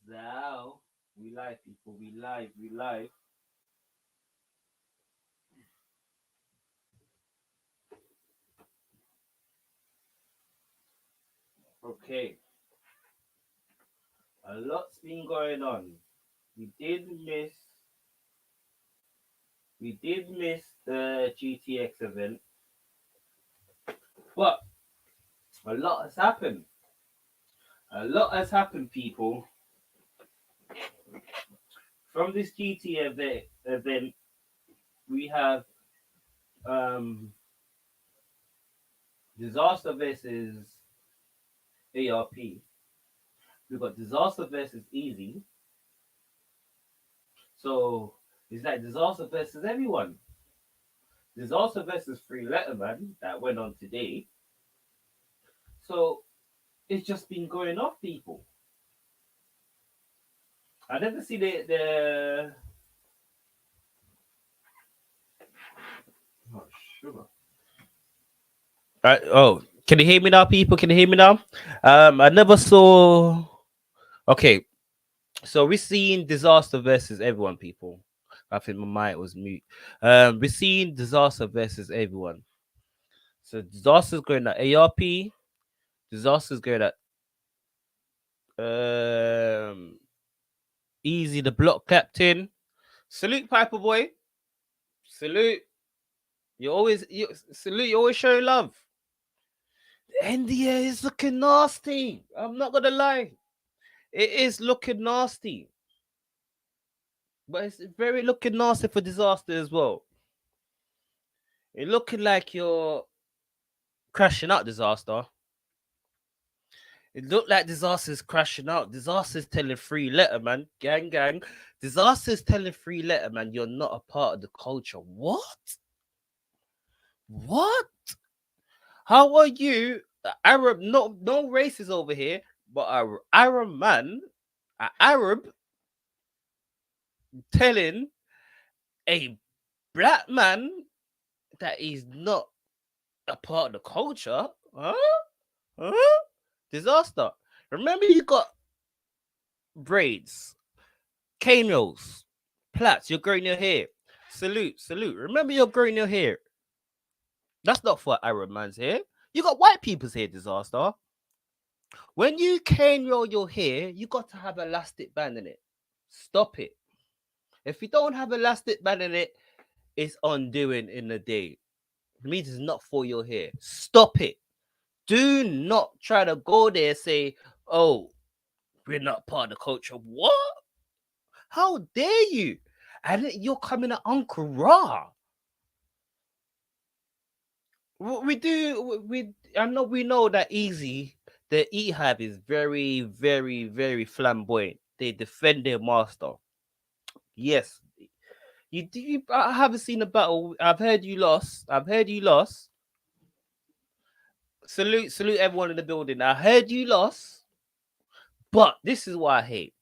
Zow. We live, people. We live. We live. Okay. A lot's been going on. We did miss. We did miss the GTX event, but a lot has happened. A lot has happened, people. From this event, we have um Disaster versus ARP. We've got Disaster versus Easy. So it's like Disaster versus everyone. Disaster versus Free Letterman that went on today. So it's just been going off, people. I never see the oh sugar. Oh, can you hear me now, people? Can you hear me now? I never saw. Okay, so we're seeing Disaster versus everyone, people. I think my mic was mute. We're seeing Disaster versus everyone. So Disaster's going at ARP. Disaster's going at um Easy, the block captain. Salute, Piper boy. Salute. Salute. You always show love. The NDA is looking nasty. I'm not gonna lie. It is looking nasty. But it's very looking nasty for Disaster as well. It looking like you're crashing out, Disaster. It looked like Disaster's crashing out. Disaster's telling Free Letterman, gang, gang. Disaster's telling Free Letterman, you're not a part of the culture. What? What? How are you, Arab? No races over here, but a Arab man, an Arab, telling a black man that he's not a part of the culture, huh? Huh? Disaster. Remember, you got braids, cane rolls, plaits. You're growing your hair. Salute, salute. Remember, you're growing your hair. That's not for Arab man's hair. You got white people's hair, Disaster. When you cane roll your hair, you got to have elastic band in it. Stop it. If you don't have elastic band in it, it's undoing in the day. It means it's not for your hair. Stop it. Do not try to go there and say, oh, we're not part of the culture. What? How dare you? And you're coming at Uncle Ra. We know that Eazy, the Ehab is very, very, very flamboyant. They defend their master. Yes. I haven't seen a battle. I've heard you lost. Salute everyone in the building. I heard you lost. But this is what I hate.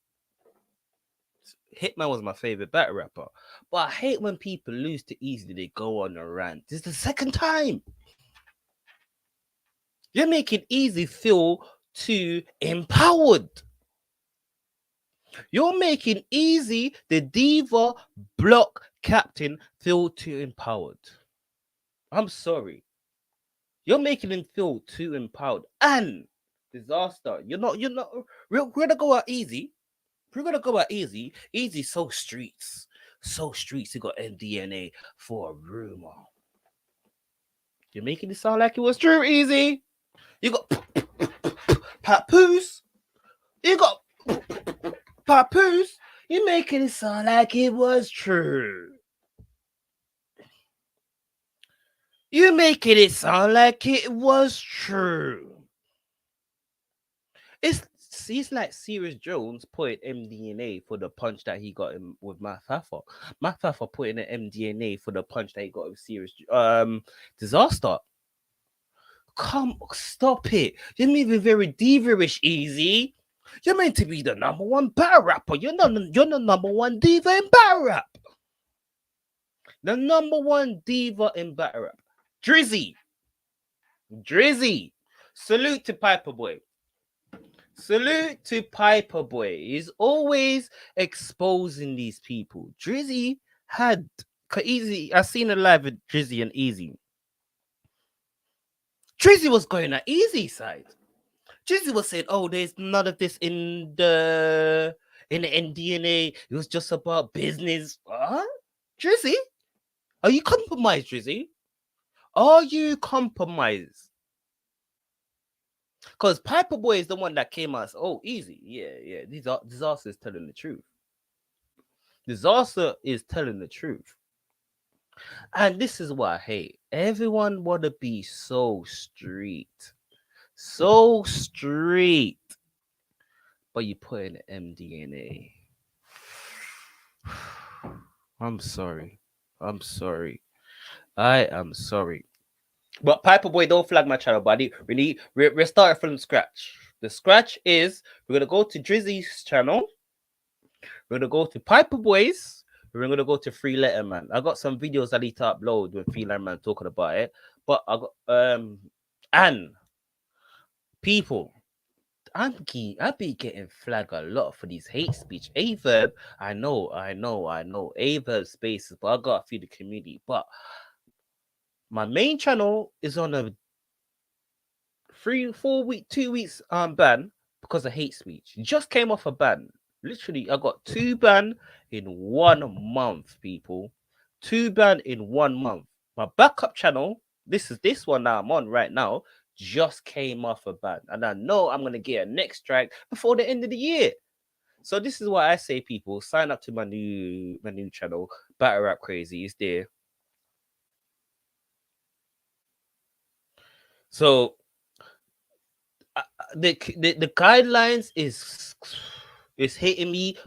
Hitman was my favorite battle rapper. But I hate when people lose too easily. They go on a rant. This is the second time. You're making Eazy feel too empowered. You're making Eazy, the diva block captain, feel too empowered. I'm sorry. You're making him feel too empowered. And Disaster. We're gonna go out easy. We're gonna go out easy. Easy so streets. So streets. You got MDNA for a rumor. You're making it sound like it was true, Easy. You got Papoose. You got Papoose. You're making it sound like it was true. You're making it sound like it was true. It's like Serious Jones put MDNA for the punch that he got him with Mathafa. Mathafa put in an MDNA for the punch that he got with Serious Disaster. Come, stop it. You're moving very diva-ish, Easy. You're meant to be the number one battle rapper. You're the number one diva in battle rap. The number one diva in battle rap. Drizzy. Salute to Piper Boy. Salute to Piper Boy. He's always exposing these people. Drizzy had Easy. I seen a live with Drizzy and Eazy. Drizzy was going at Easy side. Drizzy was saying, "Oh, there's none of this in the NDA. It was just about business." Huh? Drizzy, are you compromised, Drizzy? Are you compromised? Because Piper Boy is the one that came out. Oh, Easy. Yeah, yeah. Disaster is telling the truth. Disaster is telling the truth. And this is what I hate. Everyone wanna be so street. So street. But you put in MDNA. I'm sorry. I'm sorry. I am sorry. But Piper Boy, don't flag my channel, buddy. We're starting from scratch. The scratch is we're gonna go to Drizzy's channel. We're gonna go to Piper Boys. We're gonna go to Free Letterman. I got some videos I need to upload with Free Letterman talking about it. But I got and people, I be getting flagged a lot for these hate speech. Averb, I know. Averb spaces, but I got feed the community. But my main channel is on a 3 4 week 2 weeks ban because of hate speech. Just came off a ban. Literally, I got 2 ban in 1 month, people. 2 ban in 1 month. My backup channel, this one that I'm on right now, just came off a ban. And I know I'm gonna get a next strike before the end of the year. So this is why I say, people, sign up to my new channel, Battle Rap Crazy. Is there. So the guidelines is hitting me.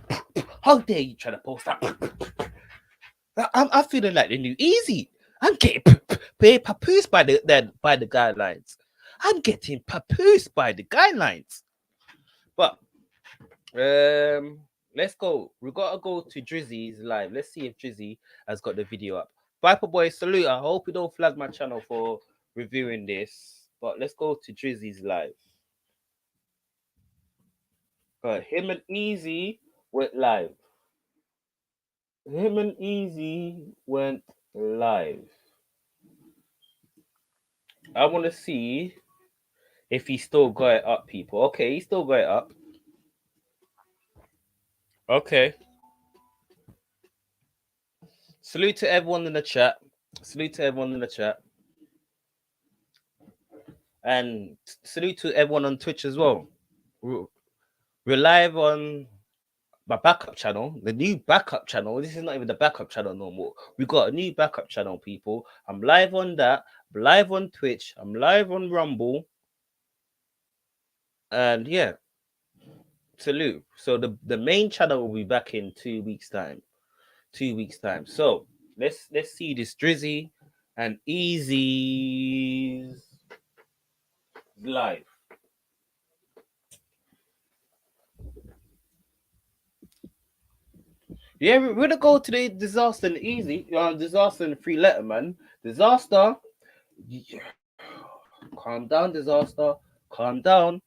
How dare you try to post that? I'm feeling like the new Easy. I'm getting papoosed by the guidelines. I'm getting papoosed by the guidelines. But let's go. We gotta go to Drizzy's live. Let's see if Drizzy has got the video up. Viper Boy, salute. I hope you don't flag my channel for reviewing this. But let's go to Drizzy's live. Him and Eazy went live. Him and Eazy went live. I want to see if he still got it up, people. Okay, he still got it up. Okay. Salute to everyone in the chat. Salute to everyone in the chat. And salute to everyone on Twitch as well. We're live on my backup channel, the new backup channel. This is not even the backup channel no more. We got a new backup channel, people. I'm live on that. I'm live on Twitch. I'm live on Rumble. And yeah, salute. So the main channel will be back in 2 weeks time. 2 weeks time. So let's see this Drizzy and Eazy's live. Yeah, we're gonna go to the Disaster and Easy, Disaster and Free Letterman. Disaster, calm down, Disaster, calm down.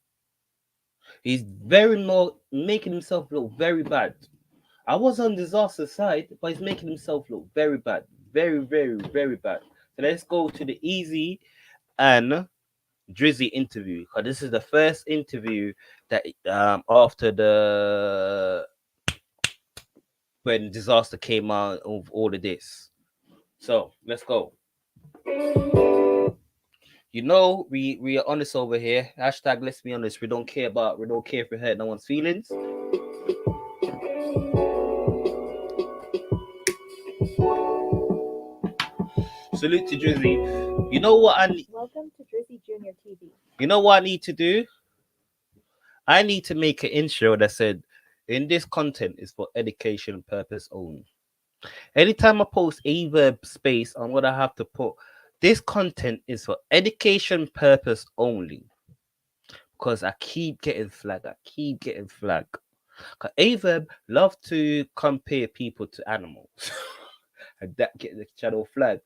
He's very more making himself look very bad. I was on Disaster side, but he's making himself look very bad, very bad. So let's go to the Easy and Drizzy interview, because this is the first interview that after the when Disaster came out of all of this. So let's go. You know, we are honest over here. Hashtag let's be honest. We don't care if we hurt no one's feelings. Salute to Drizzy. You know what Welcome to Drizzy Junior TV. You know what I need to do? I need to make an intro that said, in this content is for education purpose only. Anytime I post either space, I'm gonna have to put this content is for education purpose only. Because I keep getting flagged. Averb love to compare people to animals. And that get the channel flag.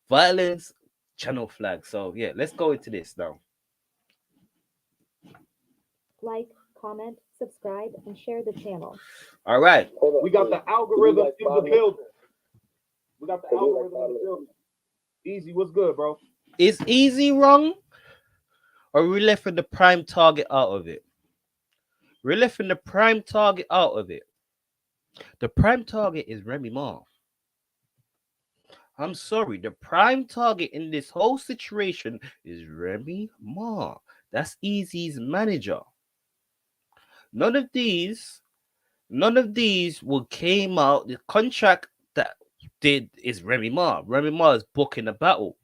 Violence, channel flag. So yeah, let's go into this now. Like, comment, subscribe, and share the channel. All right. We got the algorithm in the building. We got the algorithm in the building. Easy, what's good, bro? Is Easy wrong? Or we left the prime target out of it? We're left the prime target out of it. The prime target is Remy Ma. I'm sorry, the prime target in this whole situation is Remy Ma. That's Easy's manager. None of these, none of these will came out. The contract that did is Remy Ma. Remy Ma is booking a battle.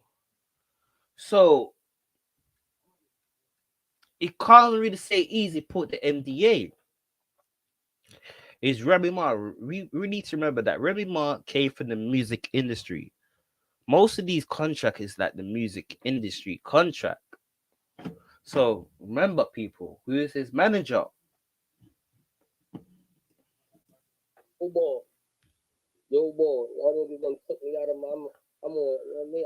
So it can't really say Easy put the NDA. Is Remy Ma. We need to remember that Remy Ma came from the music industry. Most of these contracts is like the music industry contract. So remember, people, who is his manager? Football. Yo, boy, y'all niggas done took me out of my. I'm on. You know what I mean,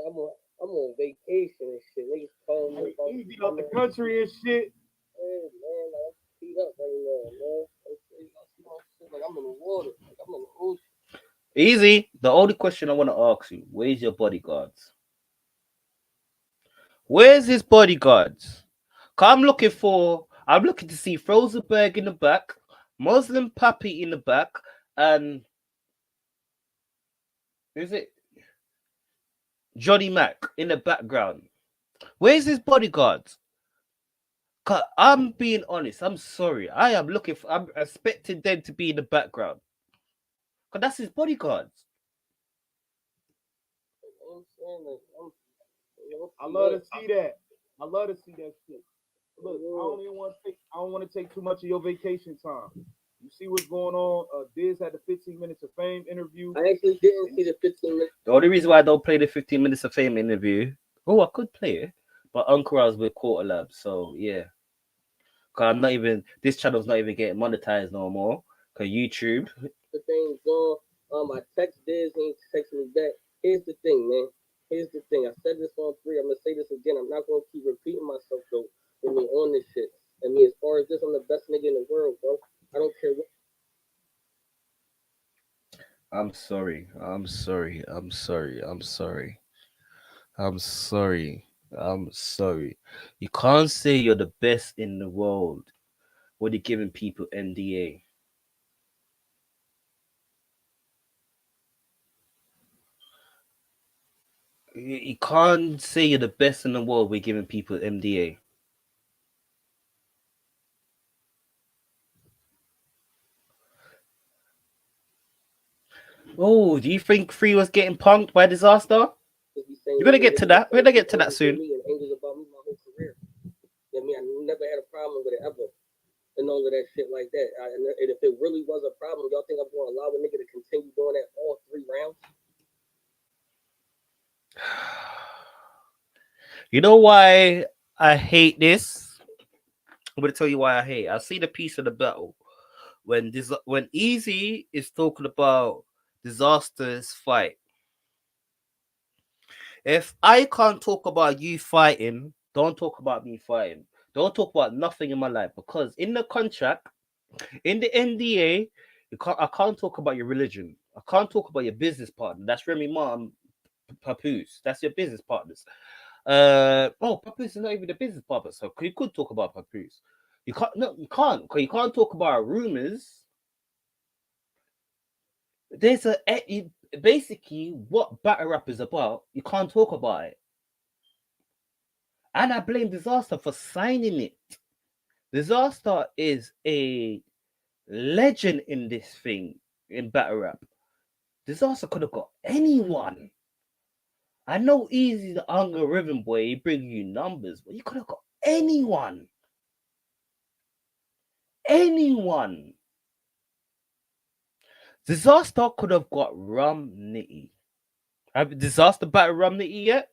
I'm on vacation and shit. Niggas calling me. Easy out the country and shit. Hey, man, like, I'm beat up right now, man. Like I'm in the water. Like I'm in the ocean. Easy. The only question I want to ask you: where's your bodyguards? Where's his bodyguards? 'Cause I'm looking to see Frozenberg in the back, Muslim Pappy in the back, and is it Johnny Mac in the background? Where's his bodyguards? 'Cause I'm being honest. I'm sorry. I'm expecting them to be in the background. 'Cause that's his bodyguards. You know what I'm saying? Like I'm. I love to see that. I love to see that shit. Look, I don't want to take too much of your vacation time. You see what's going on? Diz had the 15 minutes of fame interview. I actually didn't see the 15 minutes. The only reason why I don't play the 15 minutes of fame interview, I could play it, but Uncle was with Quarter Lab, so yeah. Cause I'm not even this channel's not even getting monetized no more. Cause YouTube. The thing's on. I text Diz, he ain't text me back. Here's the thing, man. Here's the thing. I said this on 3. I'm gonna say this again. I'm not gonna keep repeating myself though. With me on this shit. I mean, as far as this, I'm the best nigga in the world, bro. I don't care what. I'm sorry. I'm sorry. I'm sorry. I'm sorry. I'm sorry. I'm sorry. You can't say you're the best in the world when you're giving people NDA. You can't say you're the best in the world when giving people MDA. Oh, do you think Free was getting punked by Disaster? You're gonna get to that. We're gonna get to that soon. And angles about me my whole career. You know what I mean? I never had a problem with it ever. And all of that shit like that. And if it really was a problem, y'all think I'm going to allow a nigga to continue doing that all 3 rounds? You know why I hate this? I'm gonna tell you why I hate. I see the piece of the battle when Easy is talking about Disaster's fight. If I can't talk about you fighting, don't talk about me fighting. Don't talk about nothing in my life because in the contract, in the NDA, I can't talk about your religion. I can't talk about your business partner. That's Remy Ma and Papoose. That's your business partners. Papoose is not even the business partner, so you could talk about Papoose. You can't. No, you can't. Because you can't talk about rumors. There's basically what battle rap is about. You can't talk about it. And I blame Dizaster for signing it. Dizaster is a legend in this thing in battle rap. Dizaster could have got anyone. I know Easy the Hunger Rhythm Boy, he bring you numbers, but you could have got anyone. Anyone. Dizaster could have got Rum Nitty. Have Dizaster battle Rum Nitty yet?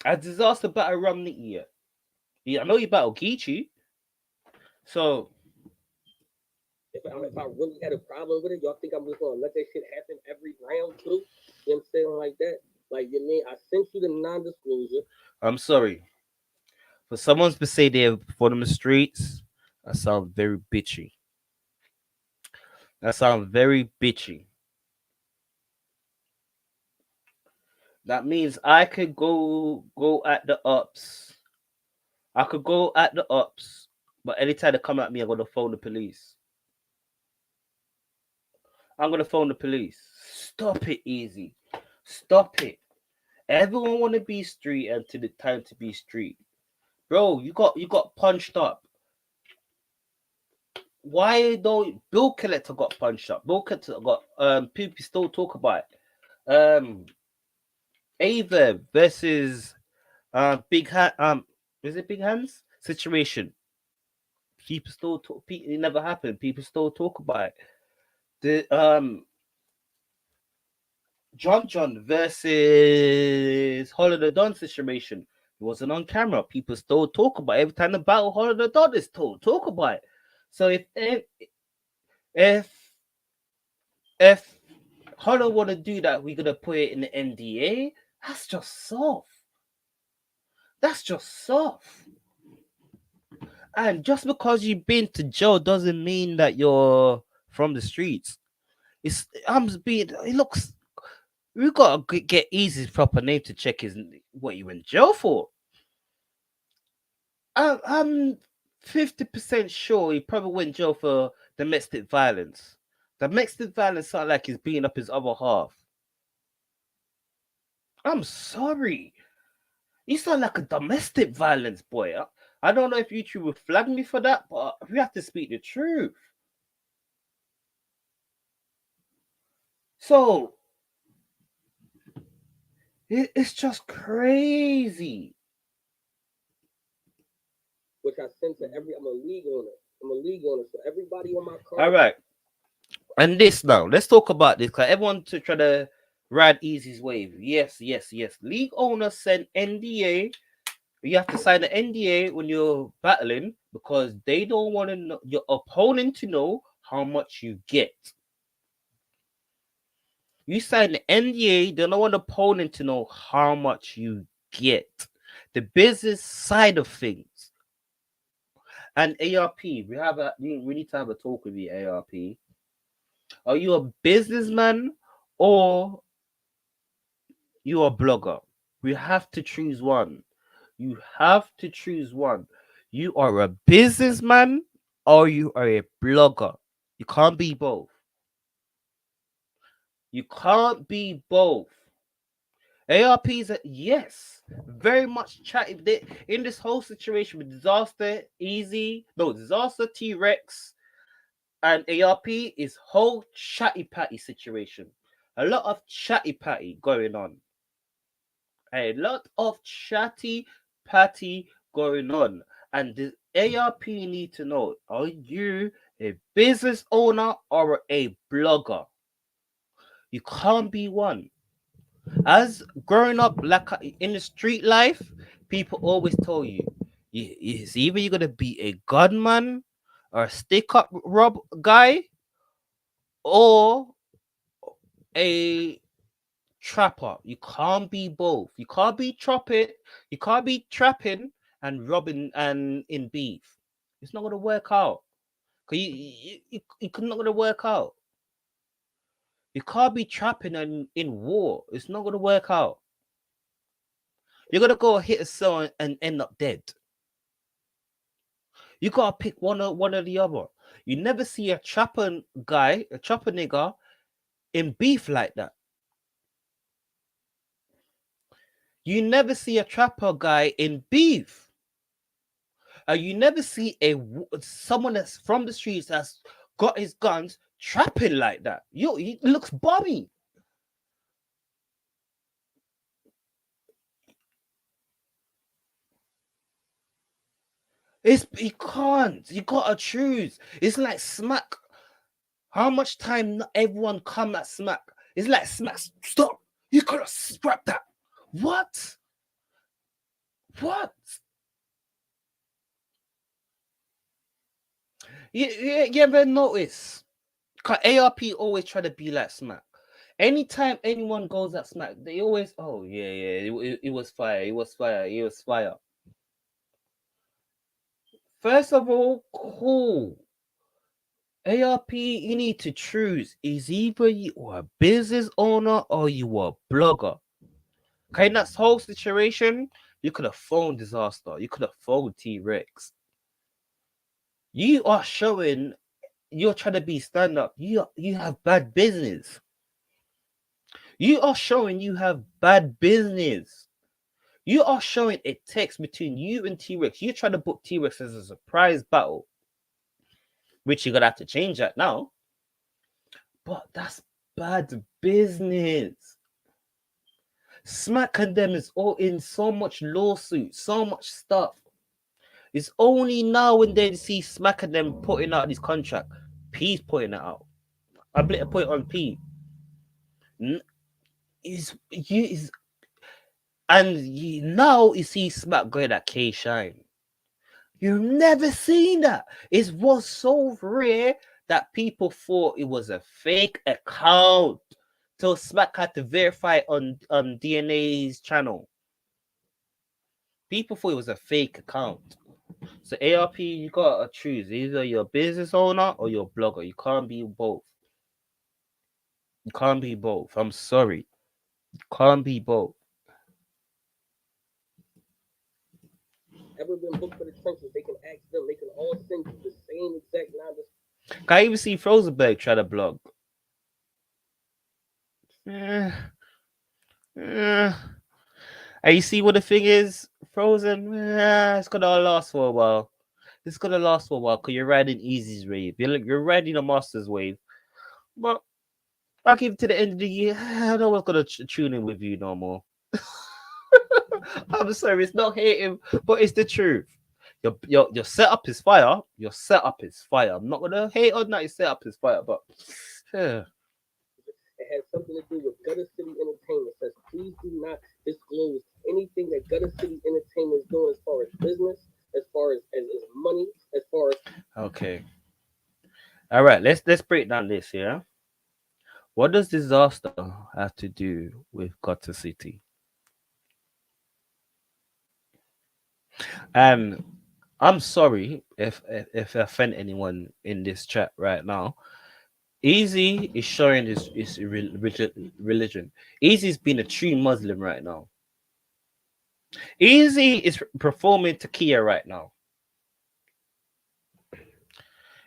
Has Dizaster battle Rum Nitty yet? Yeah, I know you battle Geechee. So If I really had a problem with it, y'all think I'm just gonna let that shit happen every round too? You know what I'm saying? Like that. Like you mean I sent you the non-disclosure. I'm sorry. For someone to say they're from the streets, that sounds very bitchy. That sounds very bitchy. That means I could go at the ups. I could go at the ups, but anytime they come at me, I'm gonna phone the police. I'm gonna phone the police. Stop it, Eazy. Stop it. Everyone wanna be street until the time to be street. Bro, you got punched up. Why don't Bill Collector got punched up? Bill Collector got people still talk about it. Ava versus Big Hand is it Big Hands situation? People still talk. It never happened. People still talk about it. The John versus Holiday Don situation. It wasn't on camera. People still talk about it. Every time the battle Holiday Don is told, talk about it. So if Hollow want to do that, we're gonna put it in the NDA. That's just soft. That's just soft. And just because you've been to jail doesn't mean that you're from the streets. It's it looks we gotta get Eazy's proper name to check his what you in jail for. I'm 50% sure he probably went in jail for domestic violence. Domestic violence sound like he's beating up his other half. I'm sorry. You sound like a domestic violence boy. I don't know if YouTube will flag me for that, but we have to speak the truth. So it's just crazy. Which I sent to I'm a league owner. I'm a league owner, so everybody on my card. All right. And this now, let's talk about this because everyone to try to ride Eazy's wave. Yes. League owner sent NDA. You have to sign an NDA when you're battling because they don't want to know your opponent to know how much you get. You sign the NDA, they don't want the opponent to know how much you get. The business side of things. And ARP, we need to have a talk with you, ARP. Are you a businessman or you a blogger? We have to choose one. You have to choose one. You are a businessman or you are a blogger. You can't be both. You can't be both. ARPs, yes, very much chatting in this whole situation with Dizaster, Dizaster, T-Rex, and ARP is whole chatty patty situation. A lot of chatty patty going on. A lot of chatty patty going on. And the ARP need to know, are you a business owner or a blogger? You can't be one. As growing up like in the street life, people always tell you, it's either you're gonna be a gunman or a stick up rob guy or a trapper. You can't be both. You can't be you can't be trapping and robbing and in beef. It's not gonna work out. Cause it's not gonna work out. You can't be trapping and in war. It's not gonna work out. You're gonna go hit a cell and end up dead. You gotta pick one or the other. You never see a trapper guy, a trapper nigga, in beef like that. You never see a trapper guy in beef. You never see someone that's from the streets that's got his guns trapping like that. He looks bummy. You can't. You gotta choose. It's like Smack. How much time not everyone come at Smack? It's like Smack. Stop. You gotta scrap that. What? What? You ever notice? Cause ARP always try to be like Smack. Anytime anyone goes at Smack, they always, oh yeah, it was fire. It was fire. First of all, cool. ARP, you need to choose. Is either you are a business owner or you are a blogger. Okay, in that whole situation, you could have phoned Disaster. You could have phoned T-Rex. You are showing you're trying to be stand up. You have bad business. You are showing you have bad business. You are showing a text between you and T-Rex. You're trying to book T-Rex as a surprise battle, which you're gonna have to change that now. But that's bad business. Smack and them is all in so much lawsuit, so much stuff. It's only now when they see Smack and them putting out this contract, P's putting it out. I better put it on P. Now you see Smack going at K Shine. You've never seen that. It was so rare that people thought it was a fake account. So Smack had to verify on DNA's channel. People thought it was a fake account. So ARP, you gotta choose. Either you're a business owner or you're a blogger. You can't be both. You can't be both. I'm sorry. You can't be both. Ever been booked for the trenches? They can ask them. They can all send you the same exact line. Can I even see Frozenberg try to blog? And you see what the thing is, Frozen? It's gonna last for a while. It's gonna last for a while because you're riding Easy's wave. You're riding a Master's wave. But I'll give it to the end of the year. No one's gonna tune in with you no more. I'm sorry, it's not hating, but it's the truth. Your setup is fire. Your setup is fire. I'm not gonna hate on that. Your setup is fire, but yeah. It has something to do with Gutter City Entertainment. It says, please do not disclose anything that Gutter City Entertainment is doing as far as business, as far as money, as far as. Okay. All right. Let's break down this. Yeah. What does Dizaster have to do with Gutter City? And I'm sorry if I offend anyone in this chat right now. Eazy is showing his religion. Eazy's been a true Muslim right now. Eazy is performing Takia right now.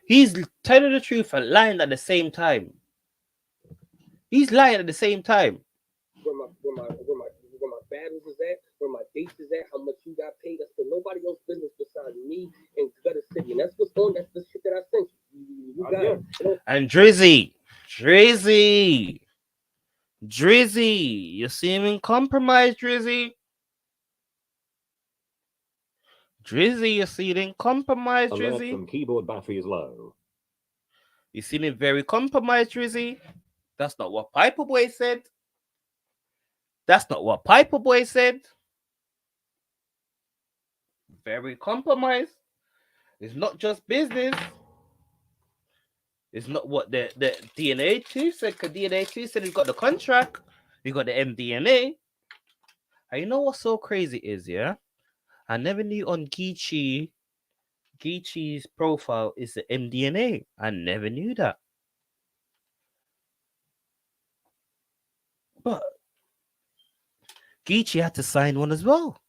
He's telling the truth and lying at the same time. He's lying at the same time. Where my battles is at, where my dates is at, how much you got paid. That's for nobody else's business besides me and Gutter City. And that's what's on. That's the shit that I sent you. You got it. You know? And Drizzy, you seem in compromise, Drizzy. You seem in compromise, Alert Drizzy. from keyboard battery is low. You seem very compromised, Drizzy. That's not what Piper Boy said. That's not what Piper Boy said. Very compromised. It's not just business. It's not what the DNA 2 said, because DNA 2 said he's got the contract. He got the MDNA. And you know what's so crazy is, yeah? I never knew on Geechee's profile is the MDNA. I never knew that. But Geechee had to sign one as well.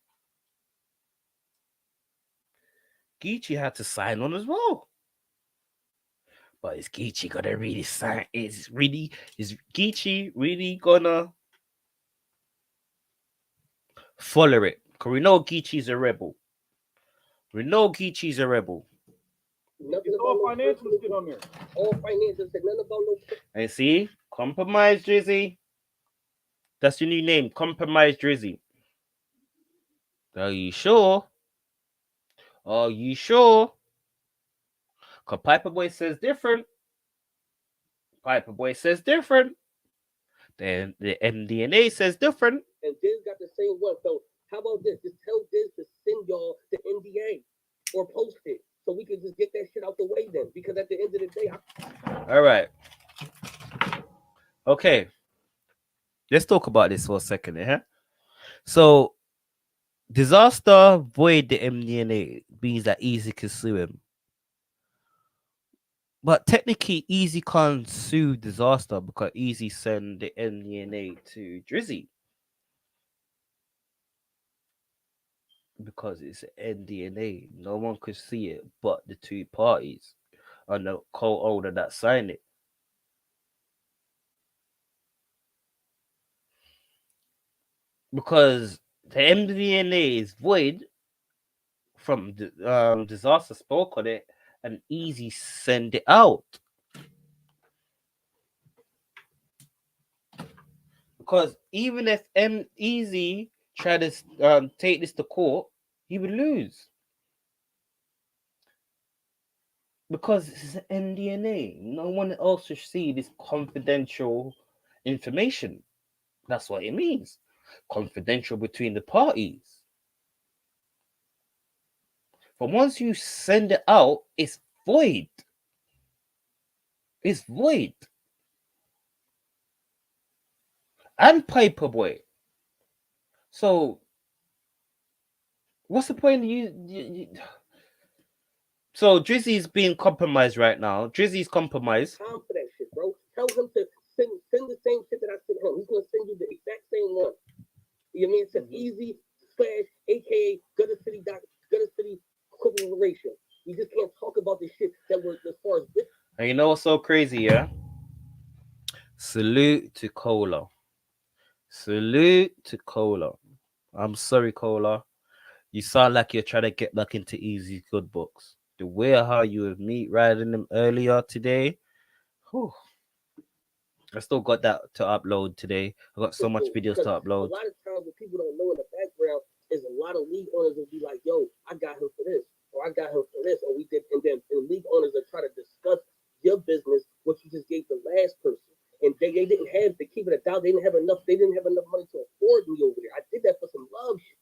But is Geechee gonna really sign? Is Geechee really gonna follow it? Because we know Geechee's a rebel. Nothing It's all financial shit on there. All financial shit. Nothing about no. And see, compromise Drizzy. That's your new name, compromise Drizzy. Are you sure? Cause Piper Boy says different. Then the MDNA says different. And Diz got the same one. So how about this? Just tell Diz to send y'all the NDA or post it so we can just get that shit out the way then. Because at the end of the day, All right. Okay. Let's talk about this for a second, yeah? So Disaster void the MDNA means that Eazy can sue him. But technically, Eazy can't sue Disaster because Eazy sent the MDNA to Drizzy. Because it's an NDA. No one could see it but the two parties and the co-owner that signed it. Because the MDNA is void from the Disaster spoke on it and Eazy send it out. Because even if Eazy tried to take this to court, he would lose. Because this is an MDNA. No one else should see this confidential information. That's what it means. Confidential between the parties. But once you send it out, it's void. It's void. And Paperboy. So, what's the point? So Drizzy's being compromised right now. Drizzy's compromised. Time for that shit, bro. Tell him to send the same shit that I sent him. He's gonna send you the exact same one. You know what I mean? It says Eazy / aka Gutter City Corporation. You just can't talk about the shit that was as far as this. And you know what's so crazy, yeah? Salute to Cola. Salute to Cola. I'm sorry, Cola. You sound like you're trying to get back into Eazy's good books. The way how you with me riding them earlier today. Whew. I still got that to upload today. I got so much videos to upload. A lot of times what people don't know in the background is a lot of league owners will be like, yo, I got him for this, or I got him for this, or we did, and then league owners are trying to discuss your business, what you just gave the last person. And they didn't have to keep it a doubt. They didn't have enough money to afford me over there. I did that for some love shit.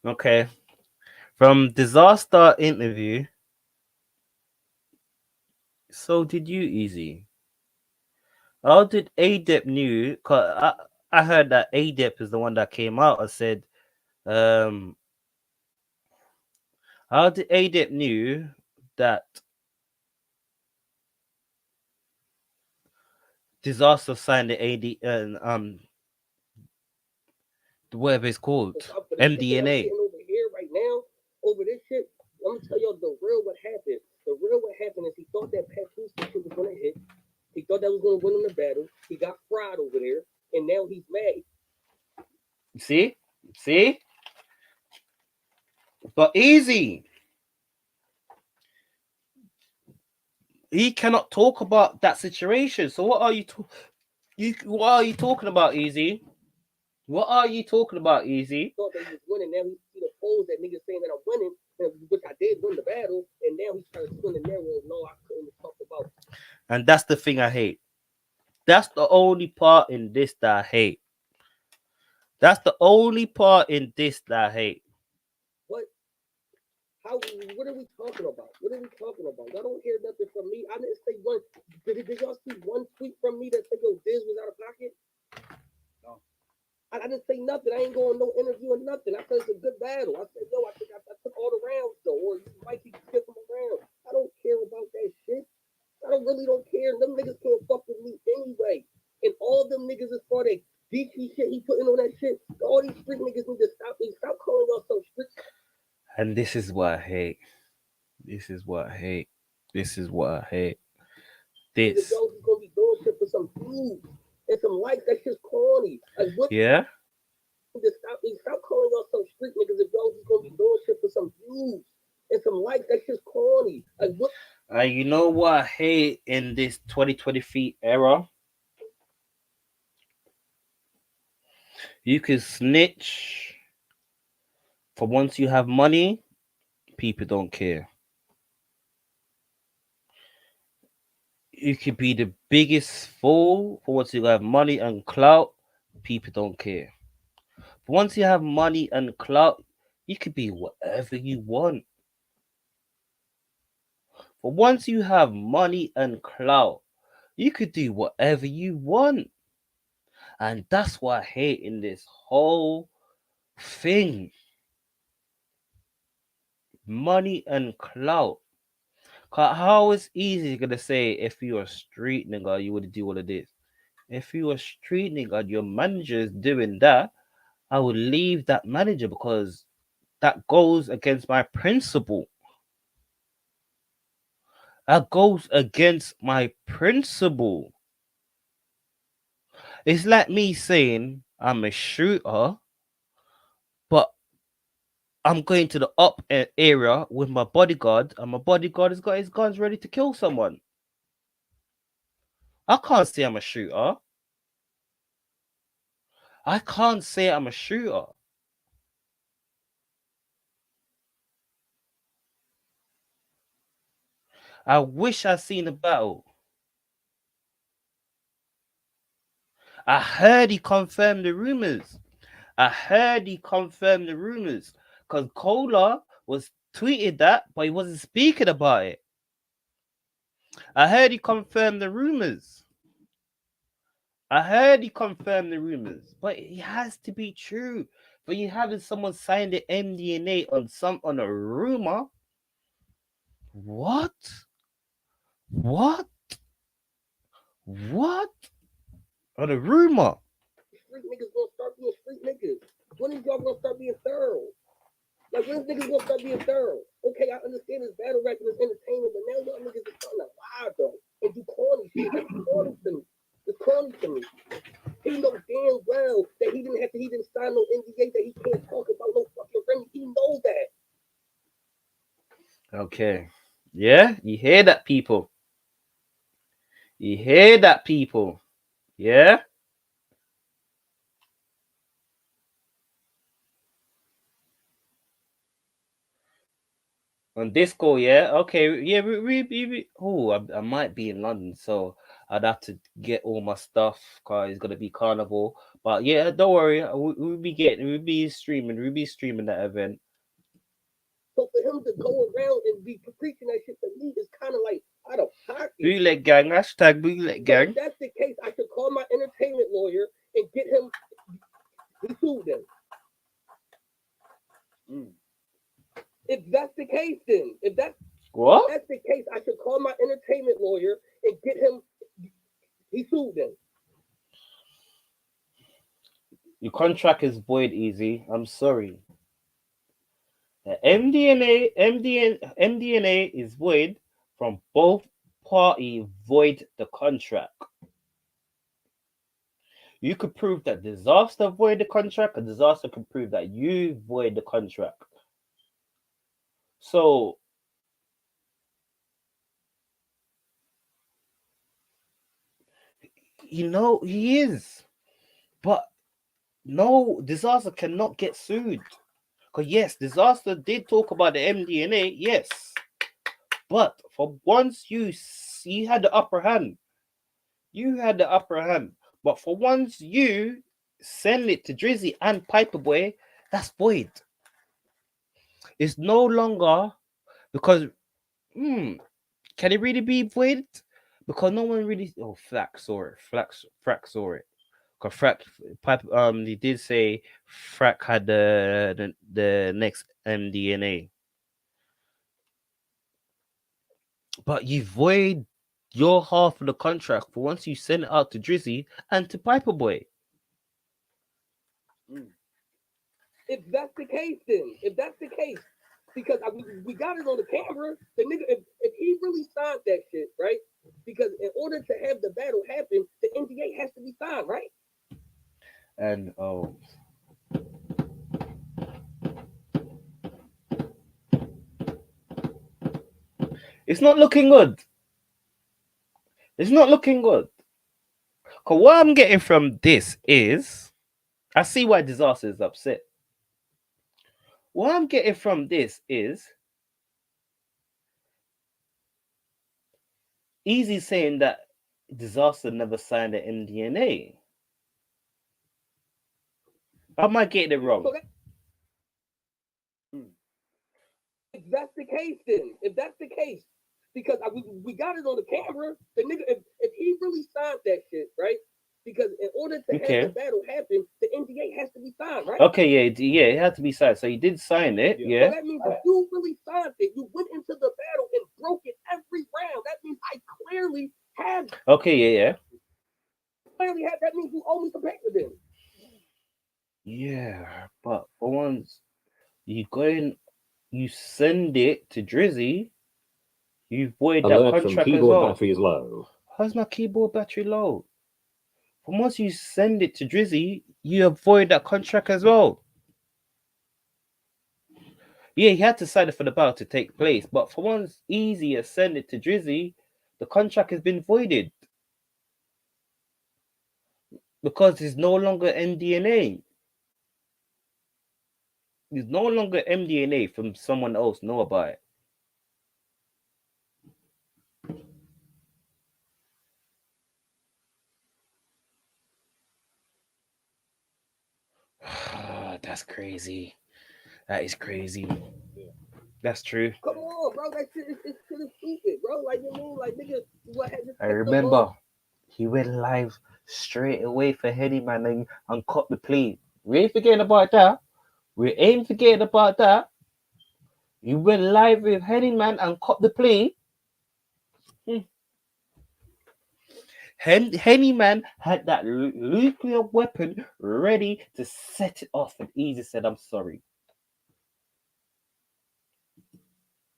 Okay. From Dizaster interview. So did you, Eazy? How did ADEP knew? Cause I heard that ADEP is the one that came out and said, how did ADEP knew that Dizaster signed the whatever it's called, MDNA? Over here right now, over this shit, I'm gonna tell y'all the real what happened. The real what happened is he thought that Papoose shit was gonna hit. He thought that was gonna win him the battle. He got fried over there, and now he's mad. See? But Eazy, he cannot talk about that situation. So what are you what are you talking about, Eazy? What are you talking about, Eazy? Thought that he was winning. Now he see the polls that niggas saying that I'm winning, which I did win the battle, and now he's trying to spin the narrative. No, I couldn't talk about. And that's the thing I hate. That's the only part in this that I hate. That's the only part in this that I hate. What? How? What are we talking about? What are we talking about? Y'all don't hear nothing from me. I didn't say one. Did y'all see one tweet from me that said, yo, Diz was out of pocket? No. I didn't say nothing. I ain't going no interview or nothing. I said it's a good battle. I said, yo, I think I took all the rounds though, or you might keep skipping around. I don't care about that shit. I really don't care. Them niggas can't fuck with me anyway. And all them niggas as far as DT shit he putting on that shit, all these street niggas need to stop me. Stop calling y'all so street. And this is what I hate. This is what I hate. This is what I hate. This. Yo, he's gonna be doing shit for some views and some likes. That shit's corny. Like what? Yeah. Stop calling y'all some street niggas if y'all just gonna be doing shit for some views and some likes. That shit's corny. Like what? You know what I hate in this 2023 era? You can snitch for once you have money, people don't care. You could be the biggest fool for once you have money and clout, people don't care. But once you have money and clout, you could be whatever you want. But once you have money and clout, you could do whatever you want. And that's why I hate in this whole thing. Money and clout. How is easy gonna say if you're a street nigga, you would do all of this? If you a street nigga and your manager is doing that, I would leave that manager because that goes against my principle. That goes against my principle. It's like me saying I'm a shooter, but I'm going to the area with my bodyguard, and my bodyguard has got his guns ready to kill someone. I can't say I'm a shooter. I can't say I'm a shooter. I wish I seen the battle. I heard he confirmed the rumors. Because Cola was tweeted that, but he wasn't speaking about it. I heard he confirmed the rumors. But it has to be true. But you having someone sign the MDNA on a rumor? What? On a rumor? Street niggas gonna start being street niggas. When is y'all gonna start being thorough? Like, when is niggas gonna start being thorough? Okay, I understand it's battle rap and it's entertainment, but now y'all niggas is trying to lie though and do corny shit. That's corny to me. It's corny to me. He knows damn well that he didn't sign no NDA, that he can't talk about no fucking Remy. He knows that. Okay. Yeah, you hear that, people? Yeah? On Discord, yeah? Okay, yeah, I might be in London, so I'd have to get all my stuff, because it's going to be carnival. But yeah, don't worry, we'll be streaming that event. So for him to go around and be preaching that shit to me is kind of like out of pocket. Bootleg gang, hashtag bootleg gang. So if that's the case, I should call my entertainment lawyer and get him. He sued them. If that's the case, then if that's the case, I should call my entertainment lawyer and get him. He sued them. Your contract is void, Eazy. I'm sorry. The MDNA is void from both party void the contract. You could prove that Dizaster void the contract, and Dizaster can prove that you void the contract. So he is. But no, Dizaster cannot get sued. Because yes, Dizaster did talk about the MDNA, yes. But for once you had the upper hand. But for once you send it to Drizzy and Piperboy, that's void. It's no longer because can it really be void? Because no one really Flack saw it. Frack saw it. Because he did say Frack had the next MDNA. But you void your half of the contract for once you send it out to Drizzy and to Piperboy. If that's the case, then because we got it on the camera, the nigga, if he really signed that shit, right? Because in order to have the battle happen, the NDA has to be signed, right? And it's not looking good. Because what I'm getting from this is, I see why Dizaster is upset. What I'm getting from this is, Eazy saying that Dizaster never signed an MDNA. Am I getting it wrong? If that's the case, then because we got it on the camera, the nigga, if he really signed that shit, right? Because in order to Okay. have the battle happen, the NDA has to be signed, right? Okay, yeah, it had to be signed. So you did sign it, Yeah. So yeah. that means if you really signed it, you went into the battle and broke it every round. That means I clearly have. Okay, yeah. That means you owe me some paper then. Yeah, but for once, you go in, you send it to Drizzy, you void that Alert from contract as keyboard well. battery is low. How's my keyboard battery low? For once you send it to Drizzy, you avoid that contract as well. Yeah, he had to sign it for the battle to take place, but for once Eazy has sent it to Drizzy, the contract has been voided. Because it's no longer MDNA. It's no longer MDNA from someone else know about it. That's crazy. That is crazy. That's true. Come on, bro. That shit is stupid, bro. Like, you mean, like, nigga, what had this? I remember he went live straight away for Henny Man and caught the plea. We ain't forgetting about that. We ain't forgetting about that. You went live with Henny Man and caught the plea. Henny Man had that nuclear weapon ready to set it off, and Eazy said, "I'm sorry."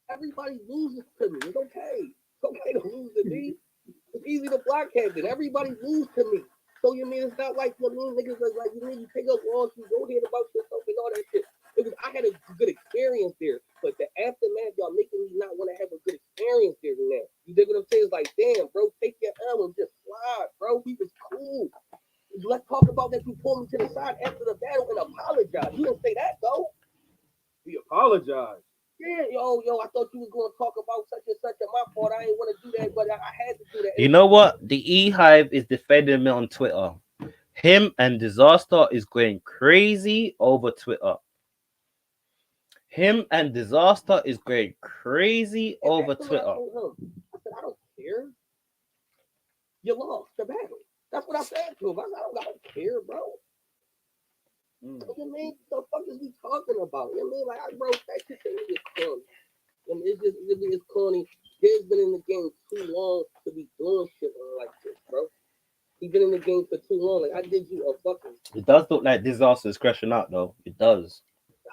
Everybody loses to me. It's okay. It's okay to lose to me. It's easy to blockhead it. Everybody lose to me. So you mean it's not like you mean niggas are like you mean you take up loss, you go ahead about yourself and all that shit. It was I had a good experience there, but the aftermath y'all making me not want to have a good experience there now. You dig what I'm saying? It's like, damn, bro, take your L and just slide, bro. We was cool. Let's talk about that you pulled me to the side after the battle and apologize. You didn't say that though. He apologized. Yeah, yo, I thought you was gonna talk about such and such and my fault. I ain't want to do that, but I had to do that. You know what? The E Hive is defending me on Twitter. Him and Dizaster is going crazy over Twitter. Him and Dizaster is going crazy And over that's what Twitter. I told him. I said, I don't care. You lost the battle. That's what I said to him. I don't care, bro. You mean the fuck is we talking about? You mean like I wrote that shit to me is corny. I mean, it's corny. He's been in the game too long to be doing shit like this, bro. He's been in the game for too long. Like I did you a fucking It does look like Dizaster is crashing out though. It does.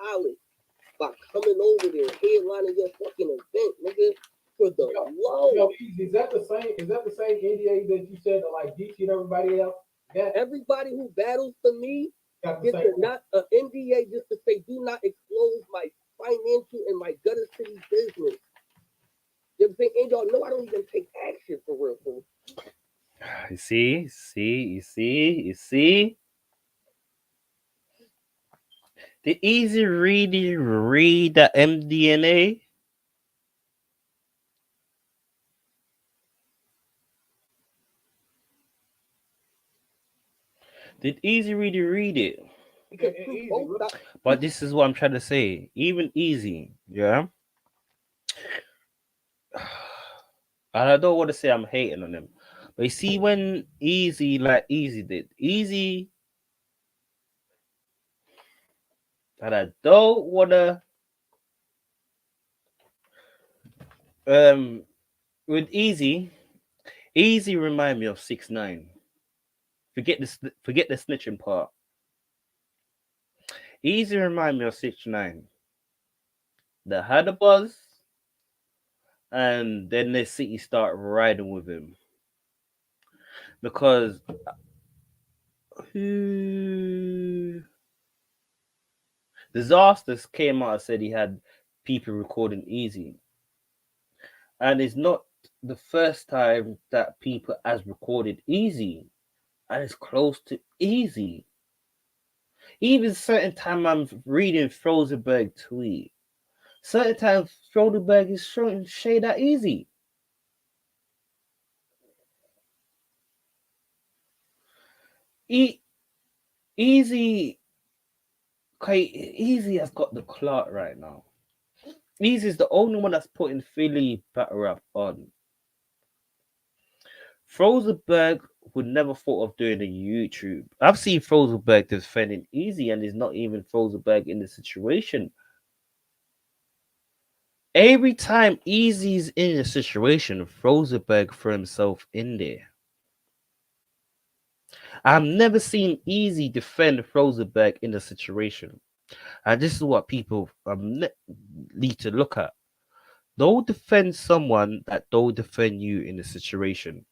solid by coming over there, headlining your fucking event, nigga. For the low. Yo, Eazy, is that the same NDA that you said to like DC and everybody else? Everybody who battles for me Got the gets same not an NDA just to say do not expose my financial and my gutter city business. You know what I'm saying? And y'all know I don't even take action for real. You see? Did Eazy really read the MDNA? Did Eazy really read it? But this is what I'm trying to say. Even Eazy, yeah. And I don't want to say I'm hating on him, but you see when Eazy did Eazy, and I don't wanna with Eazy remind me of 6ix9ine. Forget the snitching part. Eazy remind me of 6ix9ine. They had a buzz, and then the city start riding with him because Disasters came out and said he had people recording Eazy, and it's not the first time that people has recorded Eazy, and it's close to Eazy. Even certain time I'm reading Frozenberg tweet, certain times Frozenberg is showing shade at Eazy. Eazy has got the clout right now. Eazy is the only one that's putting Philly battle rap on. Frozenberg would never thought of doing a YouTube. I've seen Frozenberg defending Eazy, and it's not even Frozenberg in the situation. Every time Eazy's in a situation, Frozenberg throw himself in there. I've never seen Eazy defend Frozenberg in a situation. And this is what people need to look at. Don't defend someone that don't defend you in a situation.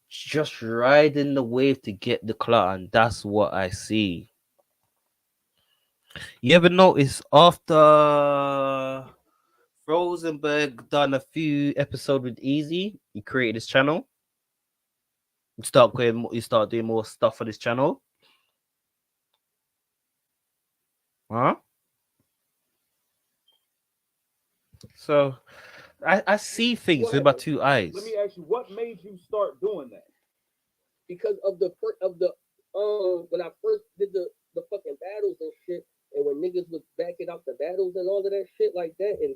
Just riding the wave to get the clout, and that's what I see. You ever notice after Rosenberg done a few episodes with Eazy, he created his channel. You start doing more stuff on his channel. Huh? So I see things with my two eyes. Let me ask you, what made you start doing that? Because of the when I first did the fucking battles and shit, and when niggas was backing out the battles and all of that shit like that, and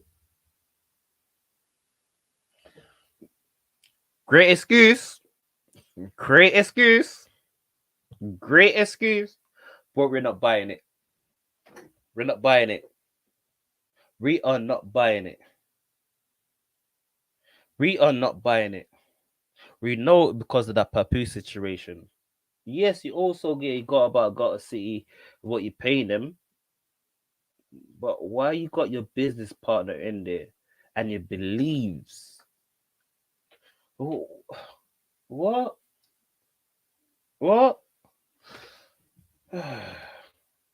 Great excuse. Great excuse. Great excuse. But we're not buying it. We're not buying it. We are not buying it. We are not buying it. We know it because of that Papoose situation. Yes, you also got a city what you paying them. But why you got your business partner in there and your beliefs? Oh, what? What? he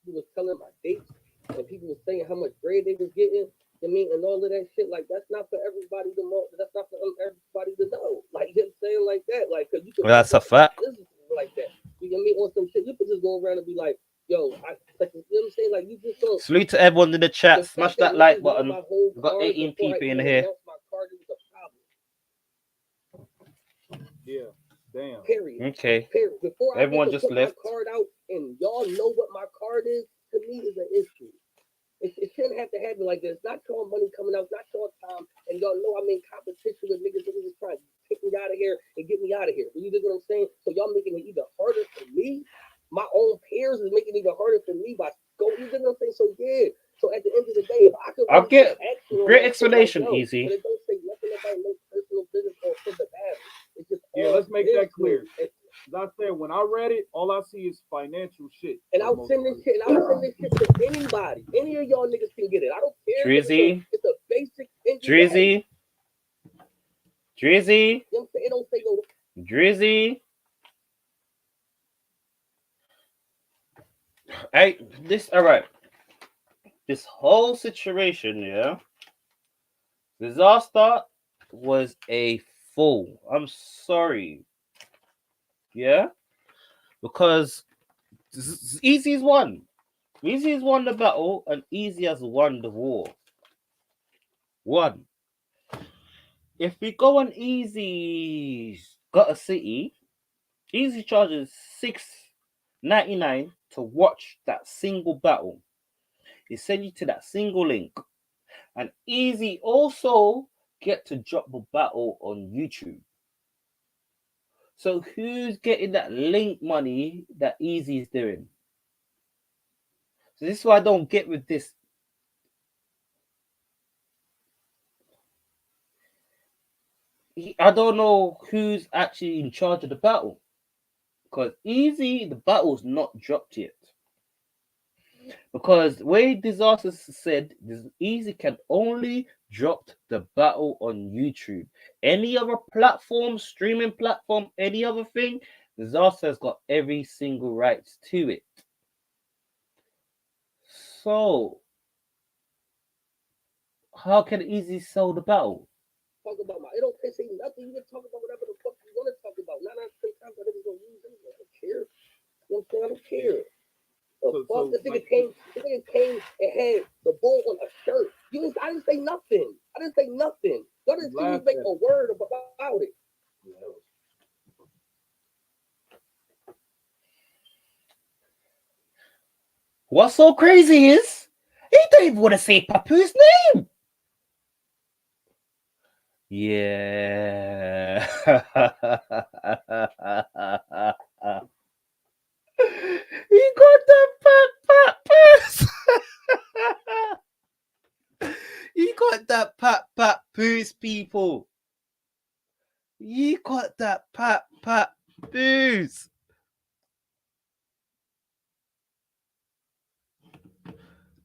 was telling my dates, and people was saying how much grade they was getting. I mean, and all of that shit. Like, that's not for everybody to know. That's not for everybody to know. Like, you know what I'm saying, like that. Like, cause you could. Well, that's a fact. This is like that. You know what I mean? On some shit, you could just go around and be like, "Yo, like, you know what I'm saying? Like, you just don't." Salute to everyone in the chat. Smash that like button. We've got 18 people in here. Yeah, damn. Period. Okay. Period. Before Everyone I just put left. my card out, and y'all know what my card is, to me is an issue. It shouldn't have to happen like this. Not your money coming out, not your time, and y'all know I'm in competition with niggas that was trying to take me out of here and get me out of here. You dig what I'm saying? So y'all making it either harder for me, my own peers is making it even harder for me by going. You dig what I'm saying? So yeah. So at the end of the day, if I could, I'll get great that, explanation, like, yo, Eazy. but it don't say nothing about no personal business or for the battle. It's just let's make that clear. As I said, when I read it, all I see is financial shit. And I'll send this shit. And I'll send this shit to anybody. Any of y'all niggas can get it. I don't care. Drizzy. It's a basic NDA. Drizzy. Drizzy. You know what I'm saying? It don't say no. Drizzy. Hey, all right. This whole situation, yeah. Dizaster was a fool. I'm sorry. Yeah? Because Eazy's won. Eazy's won the battle and Eazy has won the war. One. If we go on Eazy's Got a City, Eazy charges $6.99 to watch that single battle. He send you to that single link. And Eazy also get to drop the battle on YouTube. So who's getting that link money that Eazy is doing? So this is what I don't get with this. I don't know who's actually in charge of the battle. Because Eazy, the battle's not dropped yet. Because the way Dizaster said, Eazy can only drop the battle on YouTube. Any other platform, streaming platform, any other thing, Dizaster has got every single rights to it. So, how can Eazy sell the battle? Talk about it don't say nothing. You can talk about whatever the fuck you want to talk about. Not times that niggas gonna use it. I don't care. You know what I'm saying? I don't care. This nigga came and had the bull on a shirt. I didn't say nothing. Y'all didn't see me make a word about it. What's so crazy is he don't even want to say Papoose name. Yeah. He got the pat poos. He got that pat poos, people. He got that pat poos.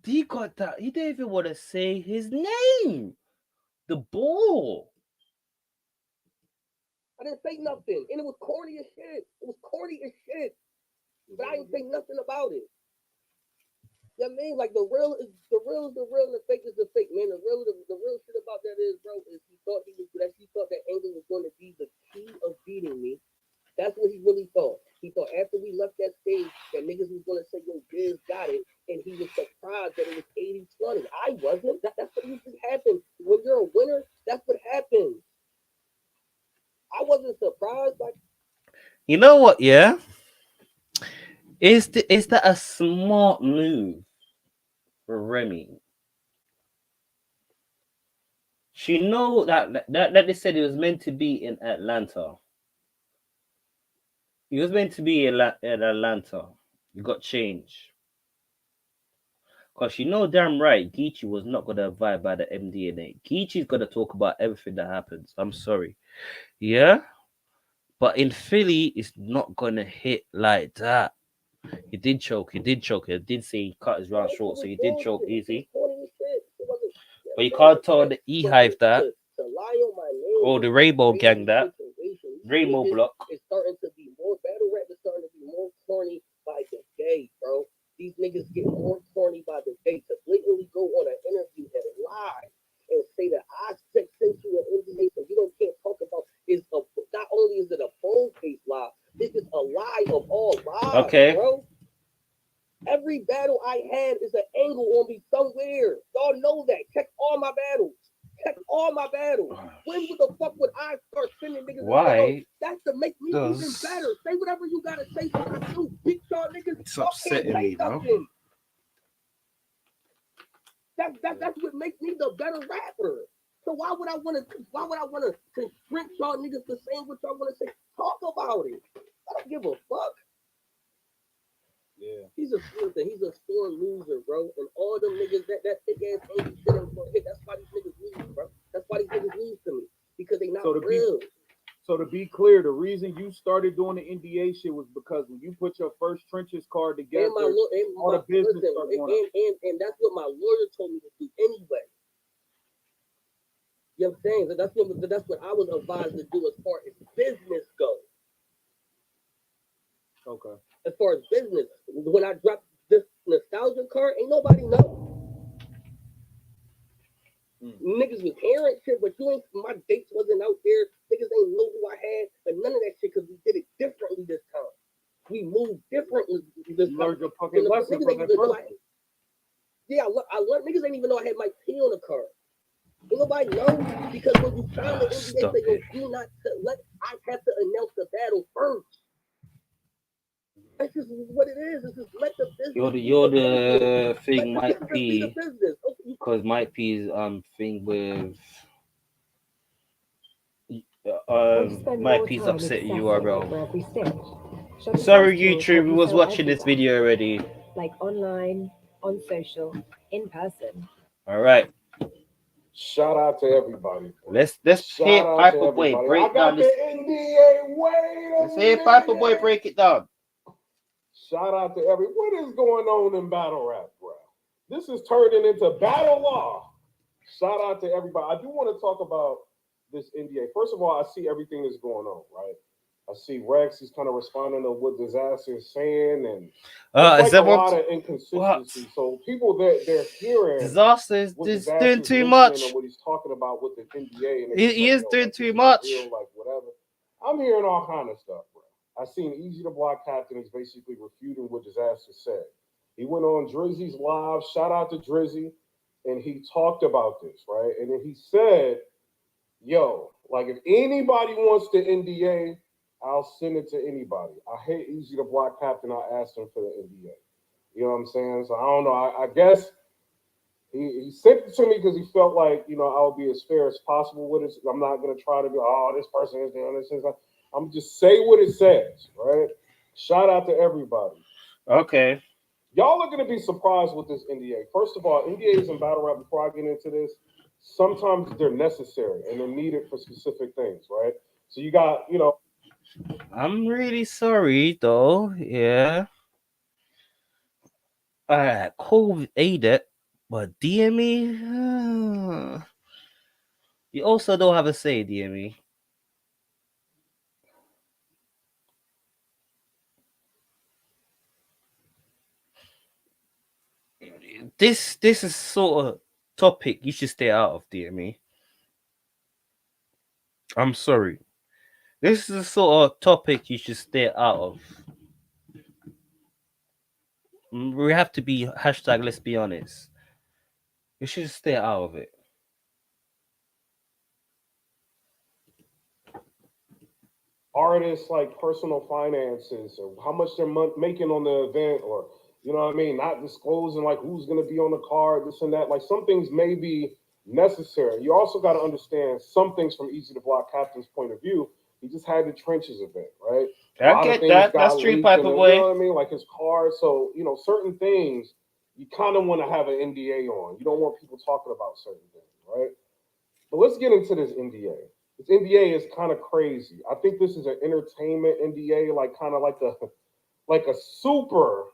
He got that. He didn't even want to say his name. The ball. I didn't say nothing, and it was corny as shit. It was corny as shit, but I didn't say nothing about it. You know what I mean? Like the real is the real, and the fake is the fake, man. The real shit about that is, bro, is he thought that Angle was going to be the key of beating me. That's what he really thought. He thought after we left that stage that niggas was going to say, yo, Diz got it. And he was surprised that it was 80-20. I wasn't. That's what usually happens. When you're a winner, that's what happens. I wasn't surprised. Like, you know what? Yeah, is that a smart move for Remy? She know that they said it was meant to be in Atlanta. It was meant to be in Atlanta. You got changed. Because you know damn right, Geechee was not going to abide by the MDNA. Geechee's going to talk about everything that happens. I'm sorry. Yeah? But in Philly, it's not going to hit like that. He did choke. He did say he cut his round short, so he did choke easy. But you can't tell the E-Hive that. To lie on my name, Or the Rainbow Gang that. Rainbow Block. It's starting to be more battle rap. It's starting to be more corny by the day, bro. These niggas get more corny by the day. To blatantly go on an interview and lie and say that I sent you an NDA so you can't talk about is not only is it a phone case lie, this is a lie of all lies, Okay. bro. Every battle I had is an angle on me somewhere. Y'all know that. Check all my battles. When the fuck would I start sending niggas? Why? That's to make me even better. Say whatever you gotta say. So I do beat y'all niggas. It's Y'all can't upsetting say me, though. nothing. That's what makes me the better rapper. So why would I want to constrict y'all niggas to saying what y'all want to say? Talk about it. I don't give a fuck. Yeah. He's a sore loser, bro. And all them niggas that thick ass angry shit ain't gonna hit. That's why these niggas lose, bro. That's why these niggas lose to me. Because they not real. So to be clear, the reason you started doing the NDA shit was because when you put your first trenches card together, all the business started going up. And that's what my lawyer told me to do anyway. You know what I'm saying? That's what I was advised to do as far as business goes. Okay. As far as business, when I dropped this nostalgia card, ain't nobody know. Niggas was hearing shit, but my dates wasn't out there. Niggas ain't know who I had, and none of that shit because we did it differently this time. We moved differently this time. Learned your fucking lesson from that first. Yeah, I learned. Niggas ain't even know I had Mike P on the card. Ain't nobody know because when you sign the NDA, they go, do not I have to announce the battle first. That's just what it is. It's just let the business. You're the thing, Mike P. Because Mike P's thing with Mike P's upset URL. Sorry, YouTube, we was watching this video already. Like online, on social, in person. All right. Shout out to everybody. Let's hear Piper Boy break down this NDA. Let's hear Piper Boy break it down. Shout out to everyone. What is going on in battle rap, bro? This is turning into battle law. Shout out to everybody. I do want to talk about this NDA. First of all, I see everything that's going on, right? I see Rex is kind of responding to what Dizaster is saying, and is that a lot of inconsistency. So people they're hearing Dizaster is doing too much. And what he's talking about with the NDA, and he is doing too much. Like whatever. I'm hearing all kind of stuff, bro. I seen Eazy the Block Captain is basically refuting what Dizaster said. He went on Drizzy's live. Shout out to Drizzy, and he talked about this, right? And then he said, "Yo, like if anybody wants the NDA, I'll send it to anybody. I hate Eazy the Block Captain. I asked him for the NDA. You know what I'm saying? So I don't know. I guess He sent it to me because he felt like, I'll be as fair as possible with it. I'm not gonna try to be, oh, this person is doing this. I'm just say what it says, right? Shout out to everybody. Okay. Y'all are gonna be surprised with this NDA. First of all, NDAs and battle rap. Before I get into this, sometimes they're necessary and they're needed for specific things, right? So you got, I'm really sorry though. Yeah. Alright, cool aid it, but DME, you also don't have a say, DME. This is sort of topic you should stay out of, DME. I'm sorry. This is the sort of topic you should stay out of. We have to be hashtag. Let's be honest. You should stay out of it. artists like personal finances or how much they're making on the event, or what I mean, not disclosing like who's going to be on the card, this and that. Like some things may be necessary. You also got to understand some things from Eazy the Block Captain's point of view. He just had the trenches event, right? A I lot of get things that. got That's true, leaked, Piper and Boy. what I mean, like his card. So certain things you kind of want to have an NDA on. You don't want people talking about certain things, right? But let's get into this NDA. This NDA is kind of crazy. I think this is an entertainment NDA, like kind of like a super,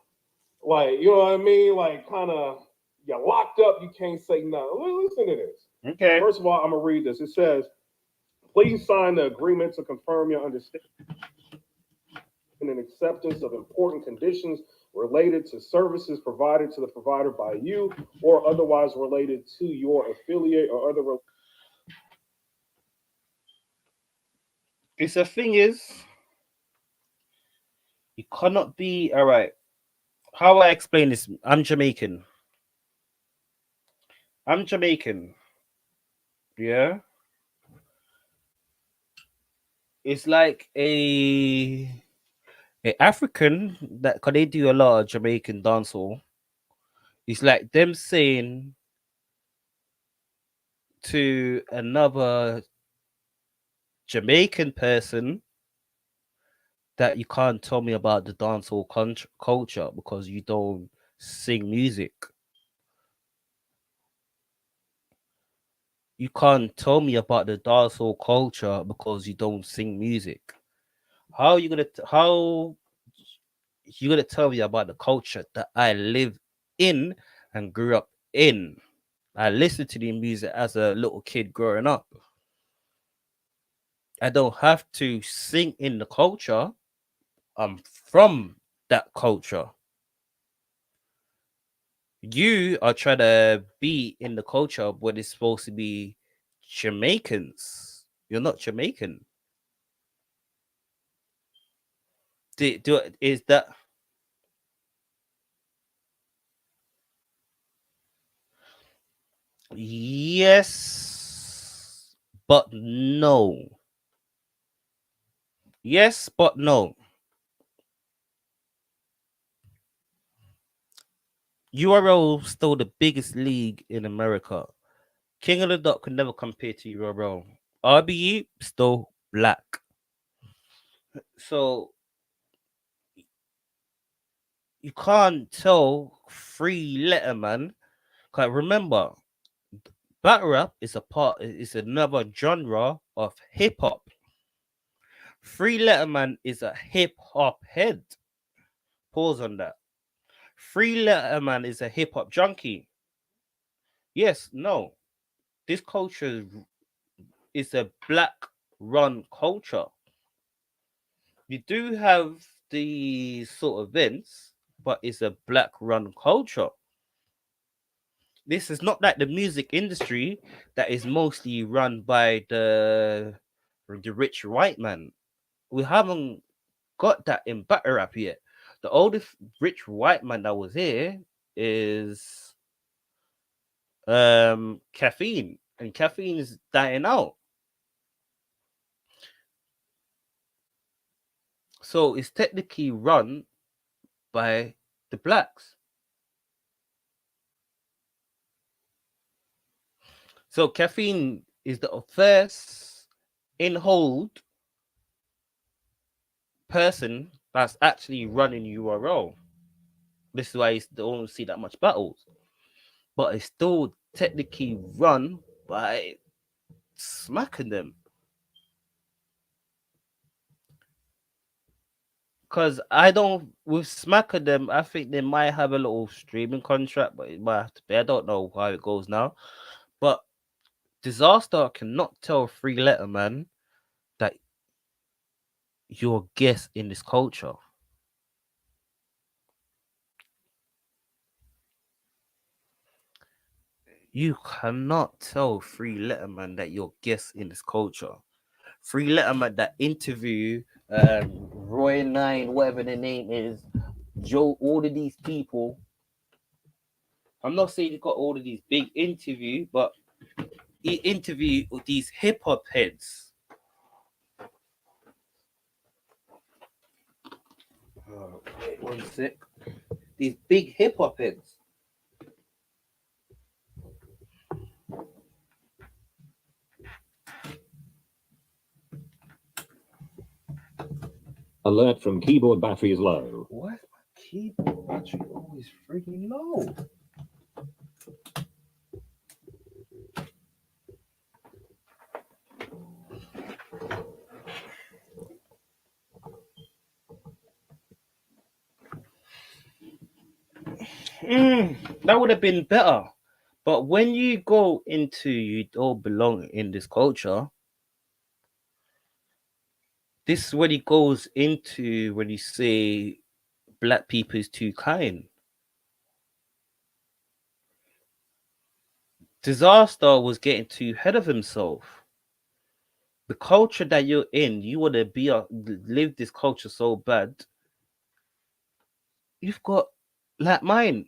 like you know what I mean, like kind of you're locked up, you can't say nothing. Listen to this. Okay. First of all, I'm gonna read this. It says, "Please sign the agreement to confirm your understanding and acceptance of important conditions related to services provided to the provider by you or otherwise related to your affiliate or other." It's the thing is, you cannot be all right. How I explain this? I'm Jamaican. I'm Jamaican. Yeah. It's like a African that cause they do a lot of Jamaican dancehall. It's like them saying to another Jamaican person that you can't tell me about the dancehall culture because you don't sing music. You can't tell me about the dancehall culture because you don't sing music. How you gonna how you gonna tell me about the culture that I live in and grew up in? I listened to the music as a little kid growing up. I don't have to sing in the culture. I'm from that culture. You are trying to be in the culture when it's supposed to be Jamaicans. You're not Jamaican. Is that yes, but no. Yes, but no. URL still the biggest league in America. King of the Dot could never compare to URL. RBE still black. So you can't tell free Letterman. Cause remember, battle rap is another genre of hip hop. Free Letterman is a hip hop head. Pause on that. Free Letterman is a hip hop junkie. Yes, no. This culture is a black run culture. You do have the sort of events, but it's a black run culture. This is not like the music industry that is mostly run by the rich white man. We haven't got that in battle rap yet. The oldest rich white man that was here is caffeine, and caffeine is dying out. So it's technically run by the blacks. So caffeine is the first in hold person that's actually running URL. This is why you don't see that much battles, but it's still technically run by smacking them. Because I don't, with smacking them, I think they might have a little streaming contract, but it might have to be. I don't know how it goes now. But Dizaster cannot tell Free Letterman that you're a guest in this culture. You cannot tell Free Letterman that you're a guest in this culture. Free Letterman that interview Roy Nine, whatever the name is, Joe, all of these people. I'm not saying he got all of these big interview, but he interviewed these hip hop heads. Wait 1 sec. These big hip hop heads. Alert from keyboard battery is low. Why is my keyboard battery always freaking low? That would have been better. But when you go into you don't belong in this culture, this is what he goes into when you say black people is too kind. Dizaster was getting too ahead of himself. The culture that you're in, you want to live this culture so bad. You've got like mine.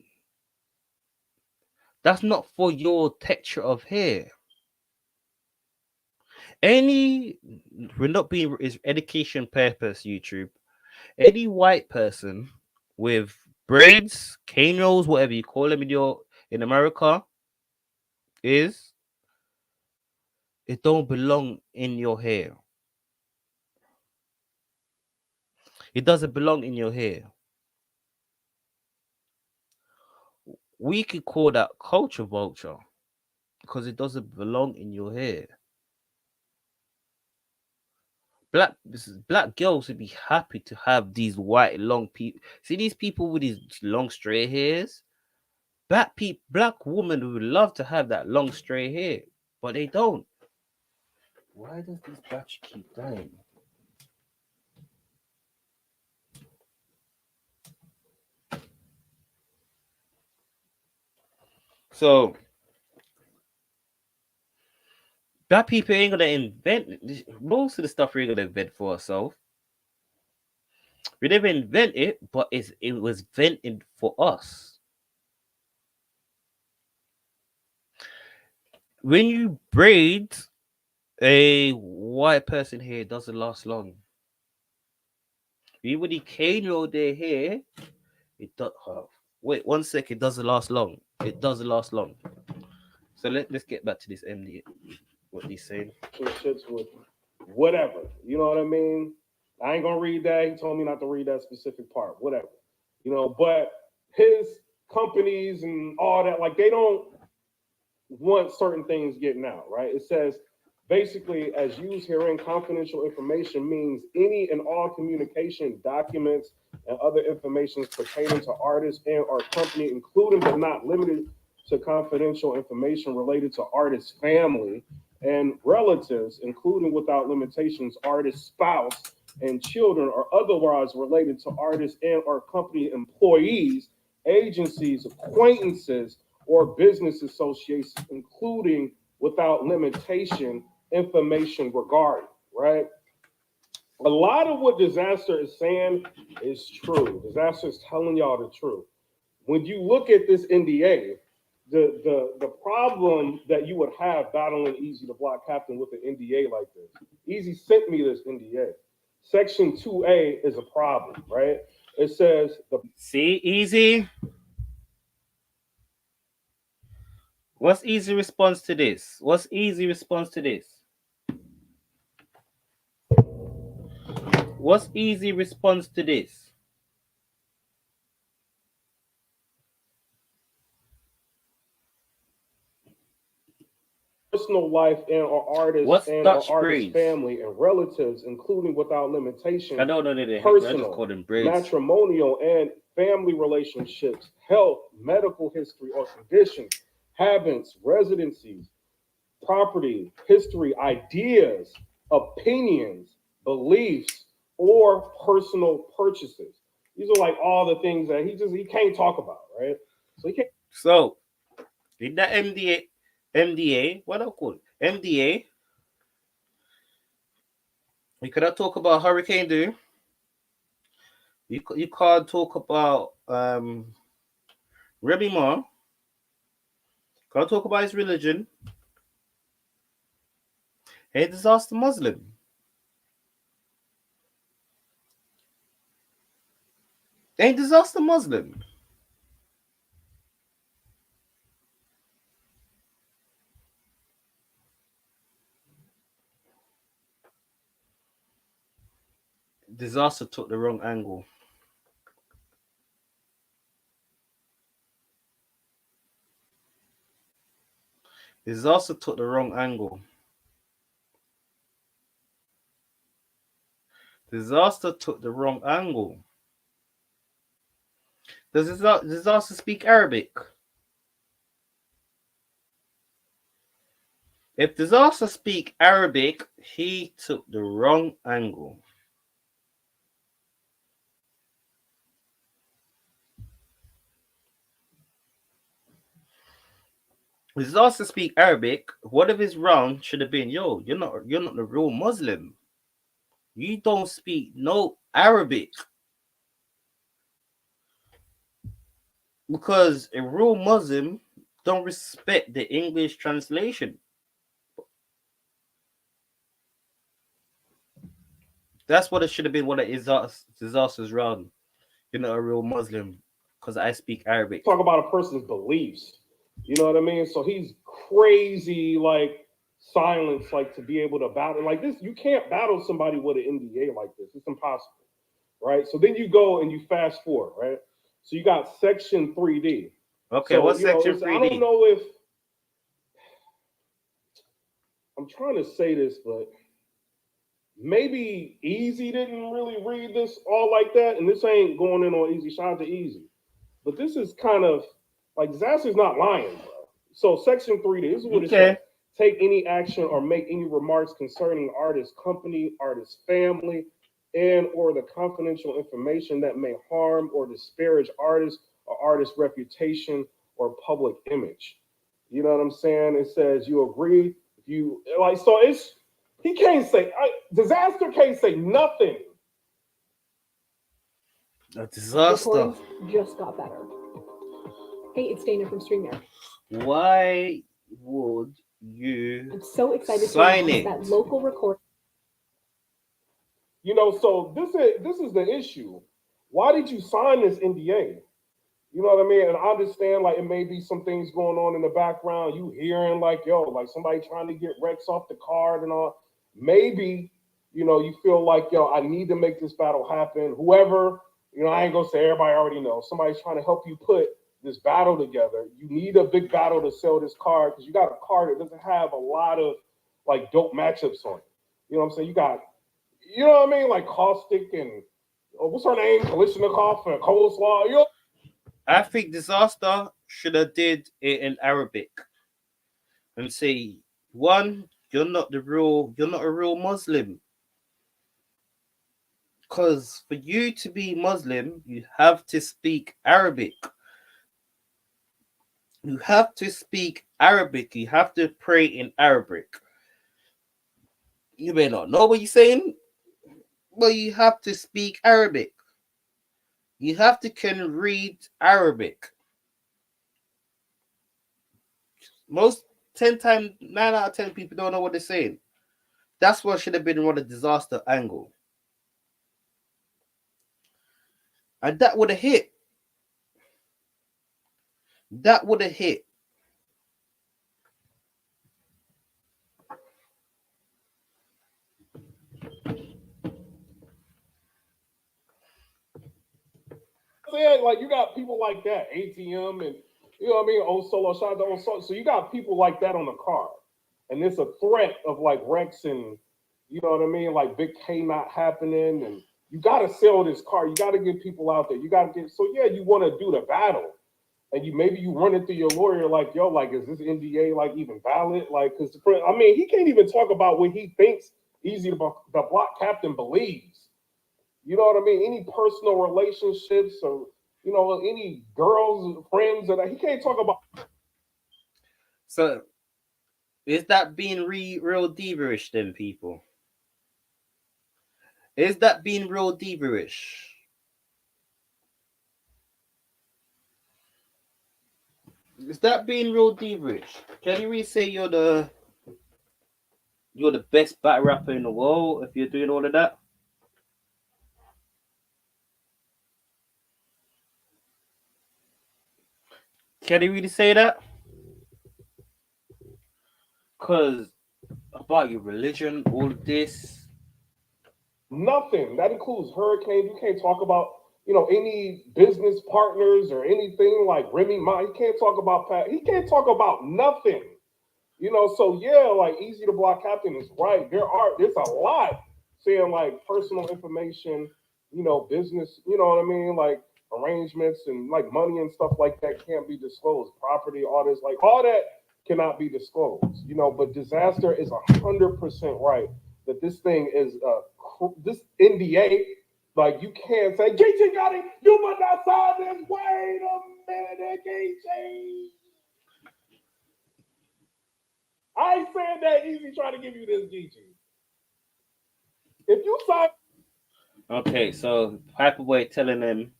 That's not for your texture of hair. We're not being is education purpose, YouTube. Any white person with braids, cane rolls, whatever you call them in America, it don't belong in your hair. It doesn't belong in your hair. We could call that culture vulture because it doesn't belong in your hair. Black girls would be happy to have these white long people. See these people with these long straight hairs. Black women would love to have that long straight hair, but they don't. Why does this battery keep dying? So black people ain't gonna invent most of the stuff. We're gonna invent for ourselves. We never invent it, but it was invented for us. When you braid a white person hair, it doesn't last long. When you cane roll their hair, it does. Wait 1 second, it doesn't last long. It doesn't last long. So let's get back to this MD. What he's saying. Shits with whatever. You know what I mean? I ain't gonna read that. He told me not to read that specific part. Whatever. You know, but his companies and all that, like they don't want certain things getting out, right? It says basically, as used herein, confidential information means any and all communication, documents, and other information pertaining to artists and or company, including but not limited to confidential information related to artist's family and relatives, including without limitations, artist's spouse and children, or otherwise related to artists and or company employees, agencies, acquaintances, or business associations, including without limitation information regarding, right? A lot of what Dizaster is saying is true. Dizaster is telling y'all the truth. When you look at this NDA, the problem that you would have battling Eazy the Block Captain with an NDA like this. Eazy sent me this NDA. Section 2A is a problem, right? It says See, Eazy. What's easy response to this? What's easy response to this? What's easy response to this? Personal life and or artists What's and Dutch or artist braids? family and relatives, including without limitation, I don't know that I just personal, call them braids. matrimonial, and family relationships, health, medical history or conditions, habits, residencies, property, history, ideas, opinions, beliefs, or personal purchases. These are like all the things that he can't talk about, right? So he can't. So in that MDA, what I call it? MDA, you cannot talk about Hurricane Do. You can't talk about Remy Ma. Can't talk about his religion. Hey, Dizaster Muslim. Ain't Dizaster Muslim? Dizaster took the wrong angle. Dizaster took the wrong angle. Dizaster took the wrong angle. Does Dizaster speak Arabic? If Dizaster speak Arabic, he took the wrong angle. Dizaster speak Arabic. What if his wrong should have been, yo, you're not the real Muslim. You don't speak no Arabic. Because a real Muslim don't respect the English translation. That's what it should have been. What it is, Disaster's wrong. You're not a real Muslim because I speak Arabic. Talk about a person's beliefs. You know what I mean? So he's crazy, like silence, like to be able to battle like this. You can't battle somebody with an NDA like this. It's impossible, right? So then you go and you fast forward, right? So you got Section 3D. Okay, so, what's Section 3D? I don't know if I'm trying to say this, but maybe Eazy didn't really read this all like that, and this ain't going in on Eazy. Shout out to Eazy, but this is kind of like Dizaster's not lying, bro. So Section 3D, this is what it says. Take any action or make any remarks concerning artist company, artist family, and or the confidential information that may harm or disparage artists or artist reputation or public image. You know what I'm saying? It says you agree. If you like, so it's he can't say Dizaster can't say nothing. A Dizaster. Recordings just got better. Hey, it's Dana from StreamYard. Why would you I'm so excited sign to it? announce that local record. You know, so this is the issue. Why did you sign this NDA? You know what I mean? And I understand, like, it may be some things going on in the background. You hearing, like, yo, like somebody trying to get Rex off the card and all. Maybe, you know, you feel like, yo, I need to make this battle happen. Whoever, you know, I ain't gonna say everybody already knows. Somebody's trying to help you put this battle together. You need a big battle to sell this card because you got a card that doesn't have a lot of, like, dope matchups on it. You know what I'm saying? You got, you know what I mean? Like Caustic and, what's her name? Kalishnikov and Coleslaw. You know? I think Dizaster should have did it in Arabic and say, one, you're not a real Muslim. Because for you to be Muslim, you have to speak Arabic. You have to speak Arabic. You have to pray in Arabic. You may not know what you're saying, but you have to speak Arabic. You have to can read Arabic. Most 10 times, 9 out of 10 people don't know what they're saying. That's what should have been one of the Dizaster angle. And that would have hit. That would have hit. saying? Like, you got people like that, ATM, and you know what I mean? Old Solo, shout out to Old Solo. So you got people like that on the card. And there's a threat of like Rex and, you know what I mean? Like Big K not happening. And you got to sell this car. You got to get people out there. You got to get, so yeah, you want to do the battle. And maybe you run it through your lawyer, like, yo, like, is this NDA like even valid? Like, because I mean, he can't even talk about what he thinks Eazy the block captain believes. You know what I mean? Any personal relationships or, you know, any girls, friends, and he can't talk about. So, is that being real diva-ish then, people? Is that being real diva-ish? Is that being real diva-ish? Can you really say you're the best battle rapper in the world if you're doing all of that? Can you really say that? Because about your religion, all of this. Nothing. That includes Hurricane. You can't talk about, you know, any business partners or anything like Remy Ma. He can't talk about Pat. He can't talk about nothing. You know, so yeah, like Eazy the Block Captain is right. There's a lot saying like personal information, you know, business, you know what I mean? Like arrangements and like money and stuff like that can't be disclosed. Property, all this, like all that cannot be disclosed, you know, but Dizaster is 100% right that this thing is this NDA, like you can't say, GG got it, you must not sign this. Wait a minute, GG. I ain't saying that Eazy trying to give you this, GG. If you sign. Okay, so Hyperboy telling them.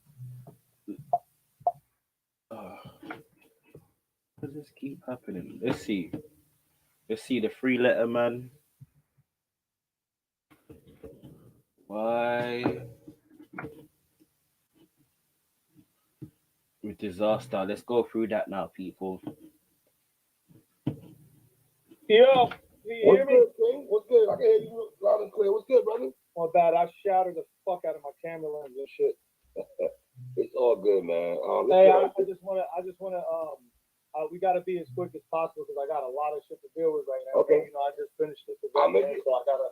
Does this keep happening? Let's see. Let's see the free Letterman. Why? With Dizaster. Let's go through that now, people. Yo, you hear me? Good, what's good? I can hear you loud and clear. What's good, brother? My bad. I shouted the fuck out of my camera lens and shit. It's all good, man. Hey, I just wanna, we gotta be as quick as possible because I got a lot of shit to deal with right now. Okay. You know, I just finished this I'll event, make it. so I gotta.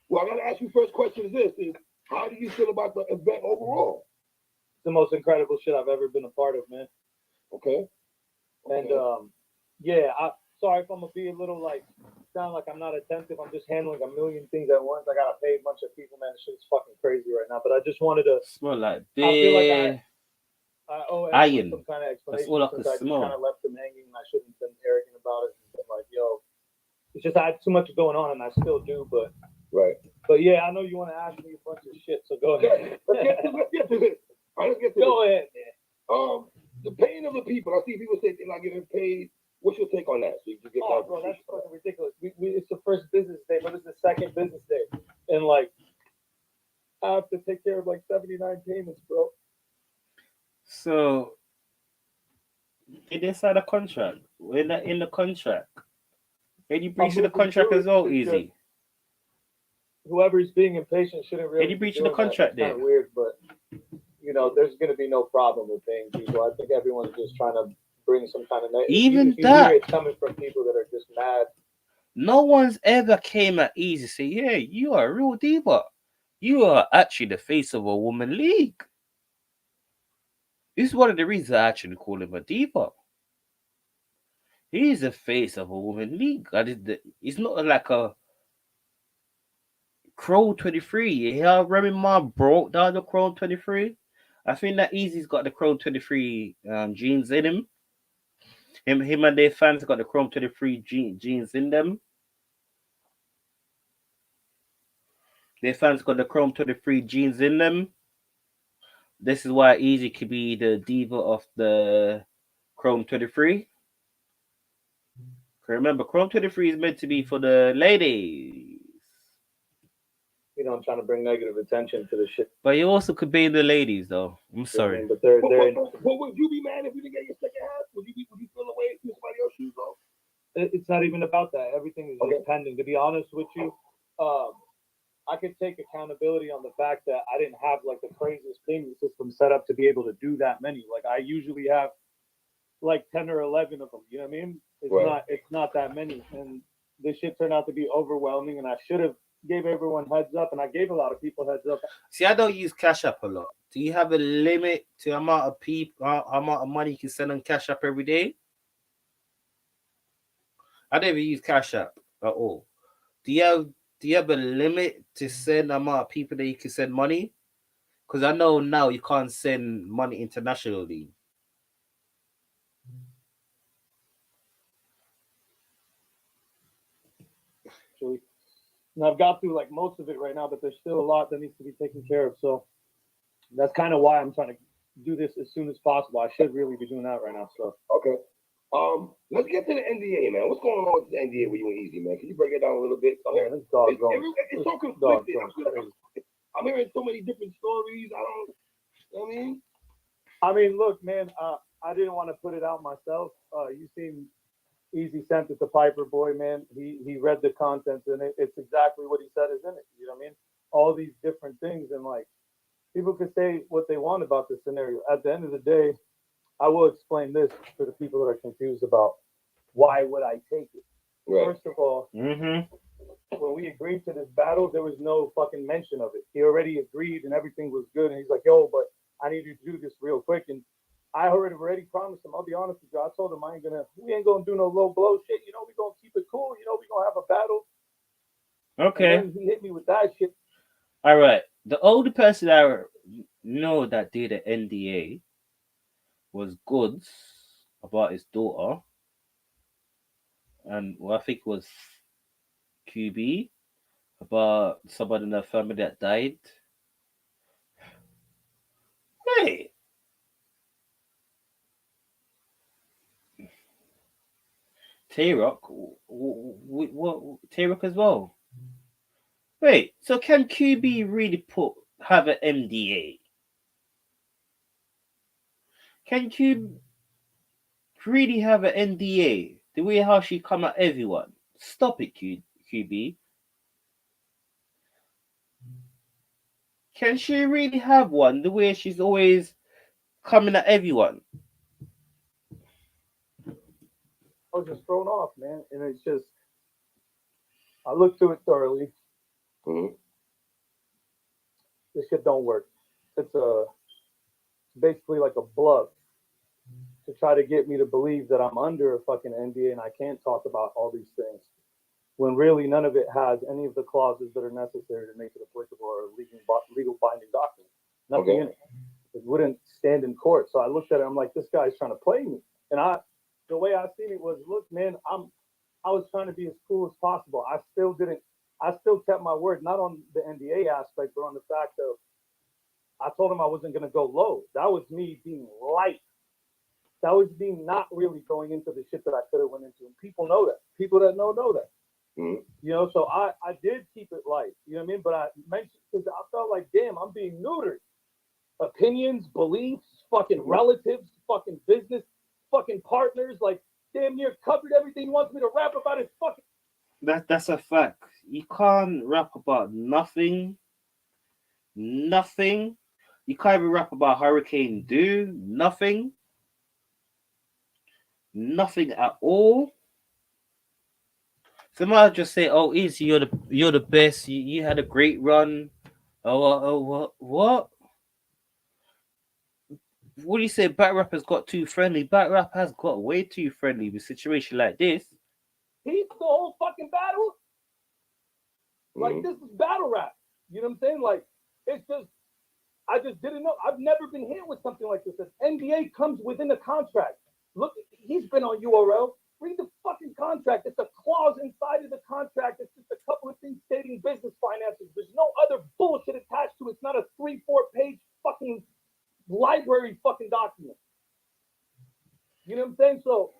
Well, I gotta ask you first question is this: is how do you feel about the event overall? It's the most incredible shit I've ever been a part of, man. Okay. And yeah, sorry if I'm gonna be a little like sound like I'm not attentive. I'm just handling a million things at once. I gotta pay a bunch of people, man. This shit's fucking crazy right now. But I just wanted to. Smell like I feel like I owe everyone iron. some kind of explanation. That's all I since could I just smell. kind of left them hanging, and I shouldn't have been arrogant about it. And been like, yo, it's just I had too much going on, and I still do. But right. But yeah, I know you want to ask me a bunch of shit, so go ahead. Let's get to this. All right, let's get to Go this. ahead, man. The paying of the people. I see people say they're not getting paid. What's your take on that? So you can get Bro, that's fucking ridiculous. It's the first business day, but it's the second business day, and like I have to take care of like 79 payments, bro. So, did they sign a contract? We're not in the contract. Can you breach the contract as well, Eazy? Whoever's being impatient shouldn't really. Can you breach the contract there? Kind of weird, but you know, there's going to be no problem with paying people. I think everyone's just trying to bring some kind of even you that. It's coming from people that are just mad. No one's ever came at Eazy and say, "Yeah, you are a real diva. You are actually the face of a woman league." This is one of the reasons I actually call him a diva. He's the face of a woman league. It's not like a Chrome 23. You hear Remy Ma broke down the Chrome 23? I think that Eazy's got the Chrome 23 genes in him. Him and their fans got the Chrome 23 genes in them. Their fans got the Chrome 23 genes in them. This is why Eazy could be the diva of the Chrome 23. Remember, Chrome 23 is meant to be for the ladies. You know, I'm trying to bring negative attention to the shit. But you also could be the ladies, though. I'm sorry. But they're. But would you be mad if you didn't get your second half? Would you feel the way if somebody else's shoes off? It's not even about that. Everything is just pending. To be honest with you, I could take accountability on the fact that I didn't have like the craziest payment system set up to be able to do that many. Like I usually have like 10 or 11 of them. You know what I mean? It's not that many, and this shit turned out to be overwhelming. And I should have gave everyone heads up, and I gave a lot of people heads up. See, I don't use Cash App a lot. Do you have a limit to amount of people, amount of money you can send on Cash App every day? I don't even use Cash App at all. Do you have a limit to send amount of people that you can send money? Because I know now you can't send money internationally. Actually, and I've got through like most of it right now, but there's still a lot that needs to be taken care of. So that's kind of why I'm trying to do this as soon as possible. I should really be doing that right now. So Okay. Let's get to the NDA, man. What's going on with the NDA with you and Eazy, man? Can you break it down a little bit? yeah, this dog It's so dog conflicted. going. I'm hearing so many different stories. I don't. You know what I mean? I mean, look, man. I didn't want to put it out myself. You seen Eazy sent it to Piper Boy, man. He read the contents, and it's exactly what he said is in it. You know what I mean? All these different things, and like people could say what they want about this scenario. At the end of the day, I will explain this for the people that are confused about why would I take it. Right. First of all, when we agreed to this battle, there was no fucking mention of it. He already agreed, and everything was good. And he's like, "Yo, but I need you to do this real quick." And I already promised him. I'll be honest with you. I told him we ain't gonna do no low blow shit. You know, we gonna keep it cool. You know, we gonna have a battle. Okay. And then he hit me with that shit. All right. The only person I know that did an NDA was Goods about his daughter, and I think it was QB about somebody in their family that died. Hey, Tay-Rock, what Tay-Rock as well? Wait, so can QB really have an NDA? Can QB really have an NDA? The way how she come at everyone. Stop it, QB. Can she really have one? The way she's always coming at everyone. I was just thrown off, man. And it's just, I looked through it thoroughly. This shit don't work. It's basically like a bluff to try to get me to believe that I'm under a fucking NDA and I can't talk about all these things, when really none of it has any of the clauses that are necessary to make it applicable or a legal binding document. Nothing in it. It wouldn't stand in court. So I looked at it. I'm like, this guy's trying to play me. And the way I seen it was, look, man, I was trying to be as cool as possible. I still kept my word, not on the NDA aspect, but on the fact of, I told him I wasn't going to go low. That was me being light. That was me not really going into the shit that I could have went into. And people know that. People that know that. You know, so I did keep it light. You know what I mean? But I mentioned, because I felt like, damn, I'm being neutered. Opinions, beliefs, fucking relatives, fucking business, fucking partners, like damn near covered everything he wants me to rap about his fucking. That's a fact. You can't rap about nothing. Nothing. You can't even rap about Hurricane Do. Nothing. Nothing at all. Somebody just say, "Oh, Eazy, you're the best. You had a great run." What? What do you say? Battle rap has got too friendly. Battle rap has got way too friendly with a situation like this. He's the whole fucking battle. Like this is battle rap. You know what I'm saying? Like it's just, I just didn't know. I've never been hit with something like this. An NDA comes within a contract. Look, he's been on URL. Read the fucking contract. It's a clause inside of the contract. It's just a couple of things stating business finances. There's no other bullshit attached to it. It's not a 3-4 page fucking library fucking document. You know what I'm saying? So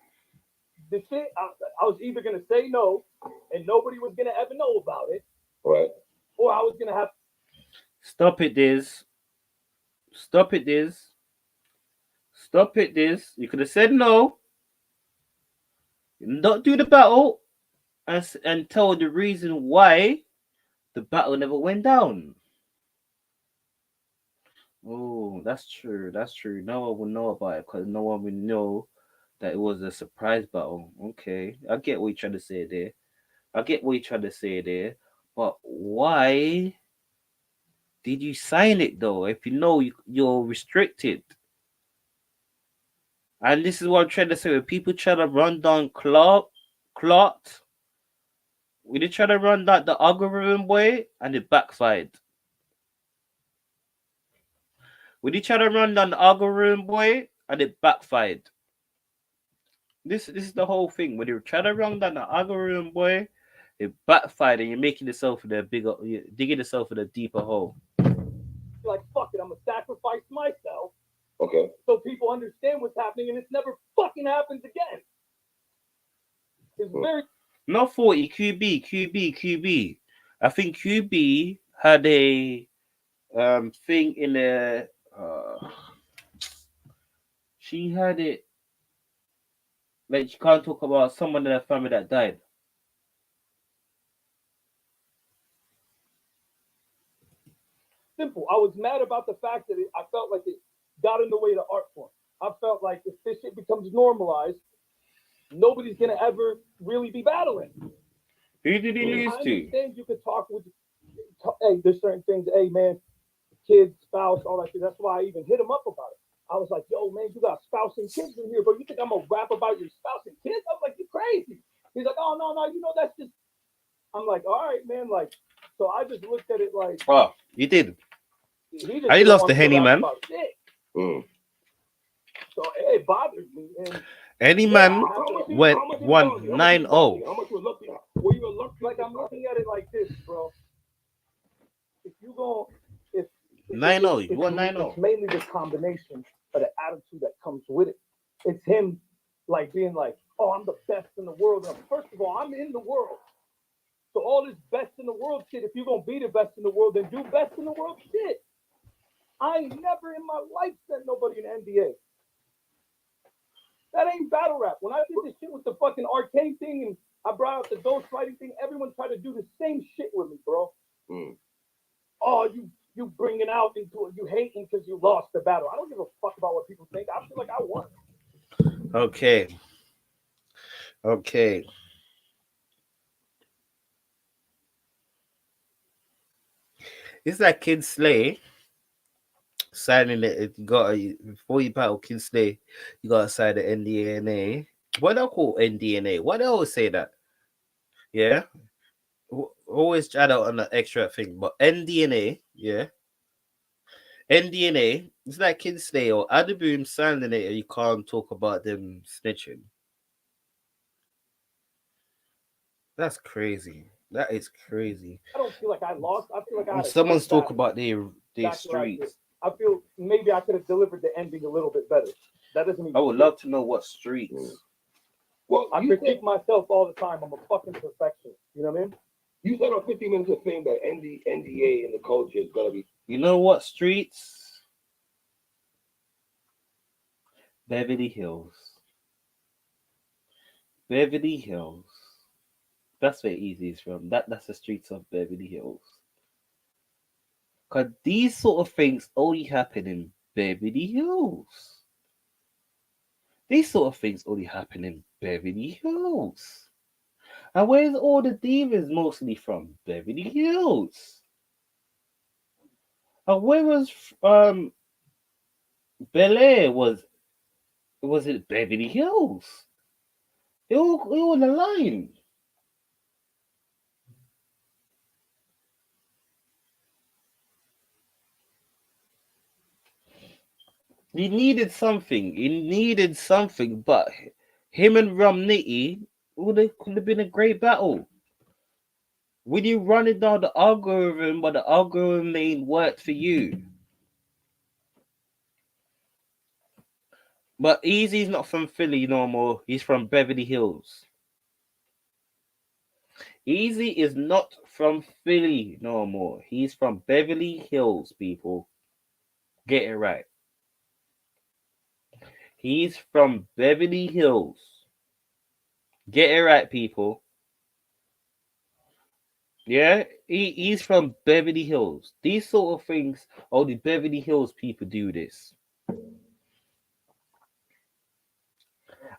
the shit, I was either gonna say no, and nobody was gonna ever know about it, right? Or I was gonna have. Stop it, Diz. Stop it, Diz. Stop it, Diz. You could have said no. Don't do the battle and tell the reason why the battle never went down. Oh, that's true. That's true. No one will know about it because no one will know that it was a surprise battle. Okay, I get what you're trying to say there. I get what you're trying to say there. But why did you sign it though? If you know you're restricted. And this is what I'm trying to say. When people try to run down Clot, we did try to run that the algorithm way and it backfired. We did try to run down the algorithm way and it backfired. This is the whole thing. When you try to run down the algorithm way, it backfired and you're making yourself in a bigger, you're digging yourself in a deeper hole. You're like, fuck it, I'm gonna sacrifice myself. Okay. So people understand what's happening and it never fucking happens again. It's very Not 40, QB. I think QB had a thing in the she had it like she can't talk about someone in her family that died. simple. I was mad about the fact that I felt like it got in the way of the art form. I felt like if this shit becomes normalized, nobody's gonna ever really be battling. Who did he lose I to? understand you could talk with, hey, there's certain things, hey man, kids, spouse, all that shit. That's why I even hit him up about it. I was like, yo, man, you got spouse and kids in here, but you think I'm gonna rap about your spouse and kids? I was like, you crazy. He's like, oh no, you know that's just. I'm like, all right, man, like, so I just looked at it like. Oh, you did. He just I lost the Henny man. So it bothered me. And Any man went 1-9-0. How much was lucky? Were you a lucky? like I'm looking at it like this, bro. If you go, if 9-0, you won 9-0. It's mainly the combination of the attitude that comes with it. It's him like being like, oh, I'm the best in the world. And first of all, I'm in the world. So all this best in the world shit, if you're gonna be the best in the world, then do best in the world shit. I ain't never in my life sent nobody an NDA. That ain't battle rap. When I did this shit with the fucking arcade thing and I brought out the ghost fighting thing, everyone tried to do the same shit with me, bro. Oh, you bringing out into it, you hating because you lost the battle. I don't give a fuck about what people think. I feel like I won. Okay. It's like Kid Slay signing it. You got before you battle Kid Slay, you gotta sign the NDA. What they call NDA? Why they always say that? Yeah, always chat out on the extra thing, but NDA, yeah, NDA. It's like Kid Slay or Adaboom signing it, and you can't talk about them snitching. That's crazy. That is crazy. I don't feel like I lost. I feel like I had Someone's talking about their streets. I feel maybe I could have delivered the ending a little bit better. That doesn't even. I would love to know what streets. Well, I critique myself all the time. I'm a fucking perfectionist. You know what I mean? You said on 15 Minutes of Fame that NDA in the culture is gonna be. You know what streets? Beverly Hills. Beverly Hills. That's where Eazy is from. That's the streets of Beverly Hills. Cause these sort of things only happen in Beverly Hills. These sort of things only happen in Beverly Hills. And where's all the divas mostly from? Beverly Hills. And where was Bel Air was it Beverly Hills? It all aligned. He needed something, but him and Romney could have been a great battle. When you run it down the algorithm, but the algorithm ain't worked for you. But Eazy's not from Philly no more. He's from Beverly Hills. Eazy is not from Philly no more. He's from Beverly Hills, people. Get it right. He's from Beverly Hills. Get it right, people. Yeah, he's from Beverly Hills. These sort of things, only Beverly Hills people do this.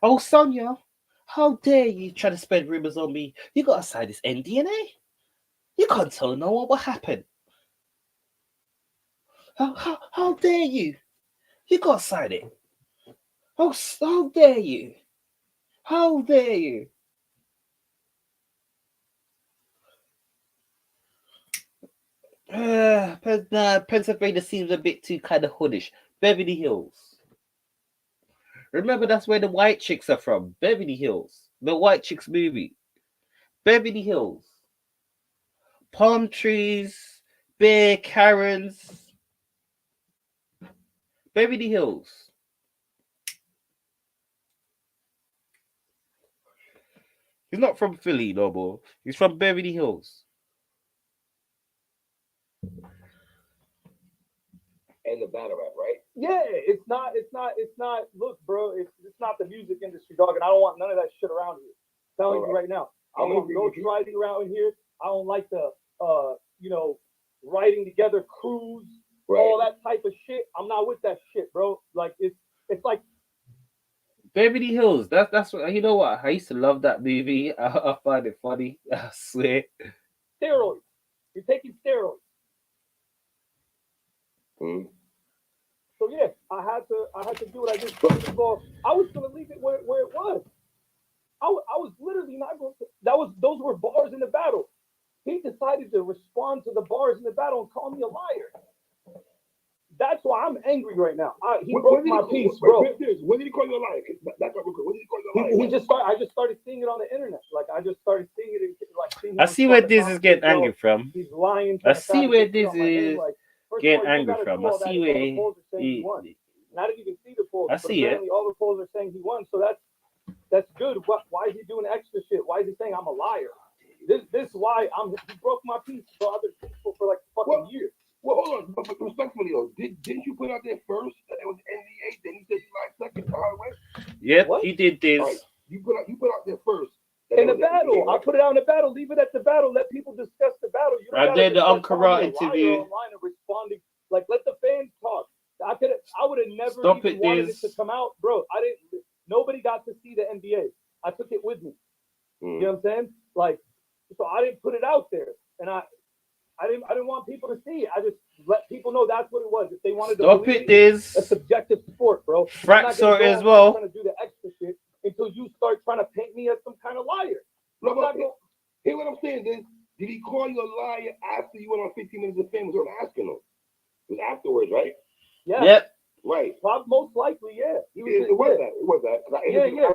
Oh, Sonia, how dare you try to spread rumors on me? You gotta sign this NDA. You can't tell no one what happened. How dare you? You gotta sign it. How dare you? How dare you? Pennsylvania seems a bit too kind of hoodish. Beverly Hills. Remember, that's where the white chicks are from. Beverly Hills. The White Chicks movie. Beverly Hills. Palm trees, beer, Karens. Beverly Hills. He's not from Philly no more. He's from Beverly Hills. And the battle rap, right? Yeah, it's not. Look, bro, it's not the music industry, dog, and I don't want none of that shit around here. I'm telling you right now, I don't want no driving around here. I don't like the, writing together crews, all that type of shit. I'm not with that shit, bro. Like it's like Beverly Hills. That's what you know. What I used to love that movie. I find it funny. I swear. steroids. You're taking steroids. So yeah, I had to do what I did. First of all, I was gonna leave it where it was. I was literally not going to. Those were bars in the battle. He decided to respond to the bars in the battle and call me a liar. That's why I'm angry right now. He broke my peace, bro. When did he call you a liar? That's what. When did he call you a liar? I just started seeing it on the internet. Like I just started seeing it. I see where this is getting angry from. He's lying. I see where this is First getting of all, angry from. I see where the polls are saying he won. And I didn't even see the polls. I see it. All the polls are saying he won. So that's good. Why is he doing extra shit? Why is he saying I'm a liar? This is why he broke my peace for other people for like fucking years. Well, hold on, but respectfully though, didn't you put out there first that it was NDA? Then you said you lied second the hard way. Yep, he did this. Right. You put out there first. In the battle, NDA, right? I put it out in the battle. Leave it at the battle. Let people discuss the battle. You don't did the Uncle interview. Online and responding, like let the fans talk. I would have never even wanted it to come out, bro. Nobody got to see the NDA. I took it with me. You know what I'm saying? Like, so I didn't put it out there, and I didn't want people to see it. I just let people know that's what it was. If they wanted to believe it's a subjective sport, bro. Fraxor as well. Trying to do the extra shit until you start trying to paint me as some kind of liar. Hear what I'm saying, then? Did he call you a liar after you went on 15 Minutes of Fame? Was what I'm asking him. It was afterwards, right? Yeah. Yep. Right. Most likely, yeah. It was that. Yeah.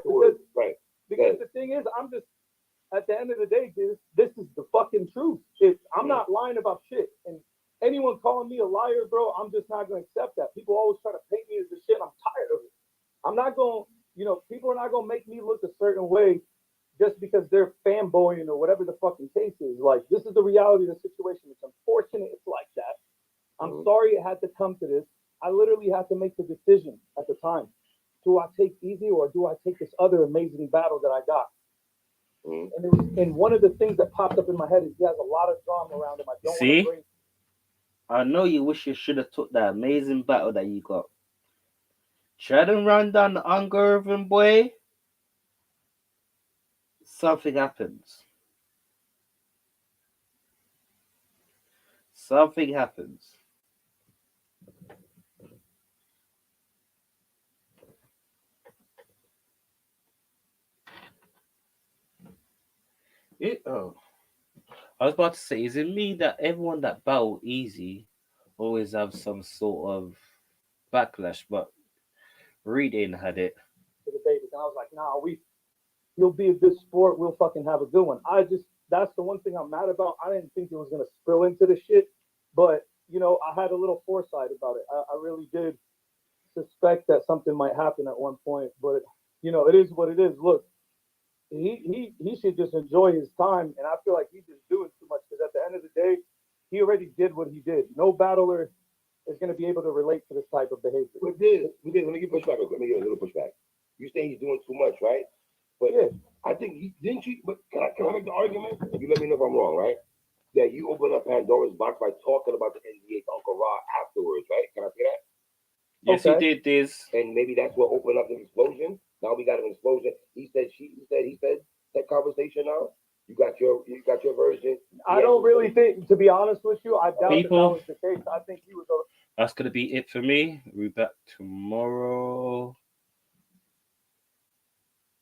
Right. Because the thing is, I'm just, at the end of the day, this is the fucking truth. I'm not lying about shit. And anyone calling me a liar, bro, I'm just not going to accept that. People always try to paint me as the shit. I'm tired of it. I'm not going, people are not going to make me look a certain way just because they're fanboying or whatever the fucking case is. Like, this is the reality of the situation. It's unfortunate it's like that. I'm sorry it had to come to this. I literally had to make the decision at the time. Do I take Eazy or do I take this other amazing battle that I got? And one of the things that popped up in my head is he has a lot of drama around him. I don't want to bring. I know you wish you should have took that amazing battle that you got. Try to run down the Ungervin boy. Something happens. Something happens. I was about to say, is it me that everyone that battle Eazy always have some sort of backlash, but Reading had it. To the babies, and I was like, nah, you'll be a good sport. We'll fucking have a good one. That's the one thing I'm mad about. I didn't think it was gonna spill into the shit, but I had a little foresight about it. I really did suspect that something might happen at one point, but it is what it is. Look, he should just enjoy his time, and I feel like he's just doing too much because at the end of the day, he already did what he did. No battler is going to be able to relate to this type of behavior. We did. Let me give pushback. Let me give a little pushback. You saying he's doing too much, right? But yeah, I think didn't you? But can I make the argument? And you let me know if I'm wrong, right? that you open up Pandora's box by talking about the NDA to Uncle Ra afterwards, right? Can I say that? Yes, Okay. he did this. And maybe that's what opened up the explosion. Now we got an explosion. He said, that conversation now. You got your version. I don't really think, to be honest with you, I doubt People- that was the case. I think he was a That's gonna be it for me. We'll be back tomorrow.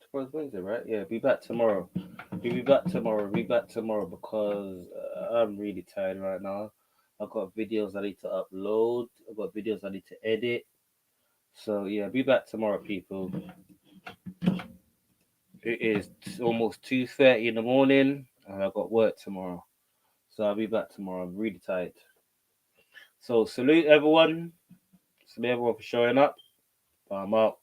Tomorrow's Wednesday, right? Yeah, be back tomorrow. We'll be back tomorrow. Be back tomorrow because I'm really tired right now. I've got videos I need to upload. I've got videos I need to edit. So yeah, be back tomorrow, people. It is almost 2:30 in the morning, and I've got work tomorrow. So I'll be back tomorrow. I'm really tired. So salute everyone. Salute everyone for showing up. I'm out.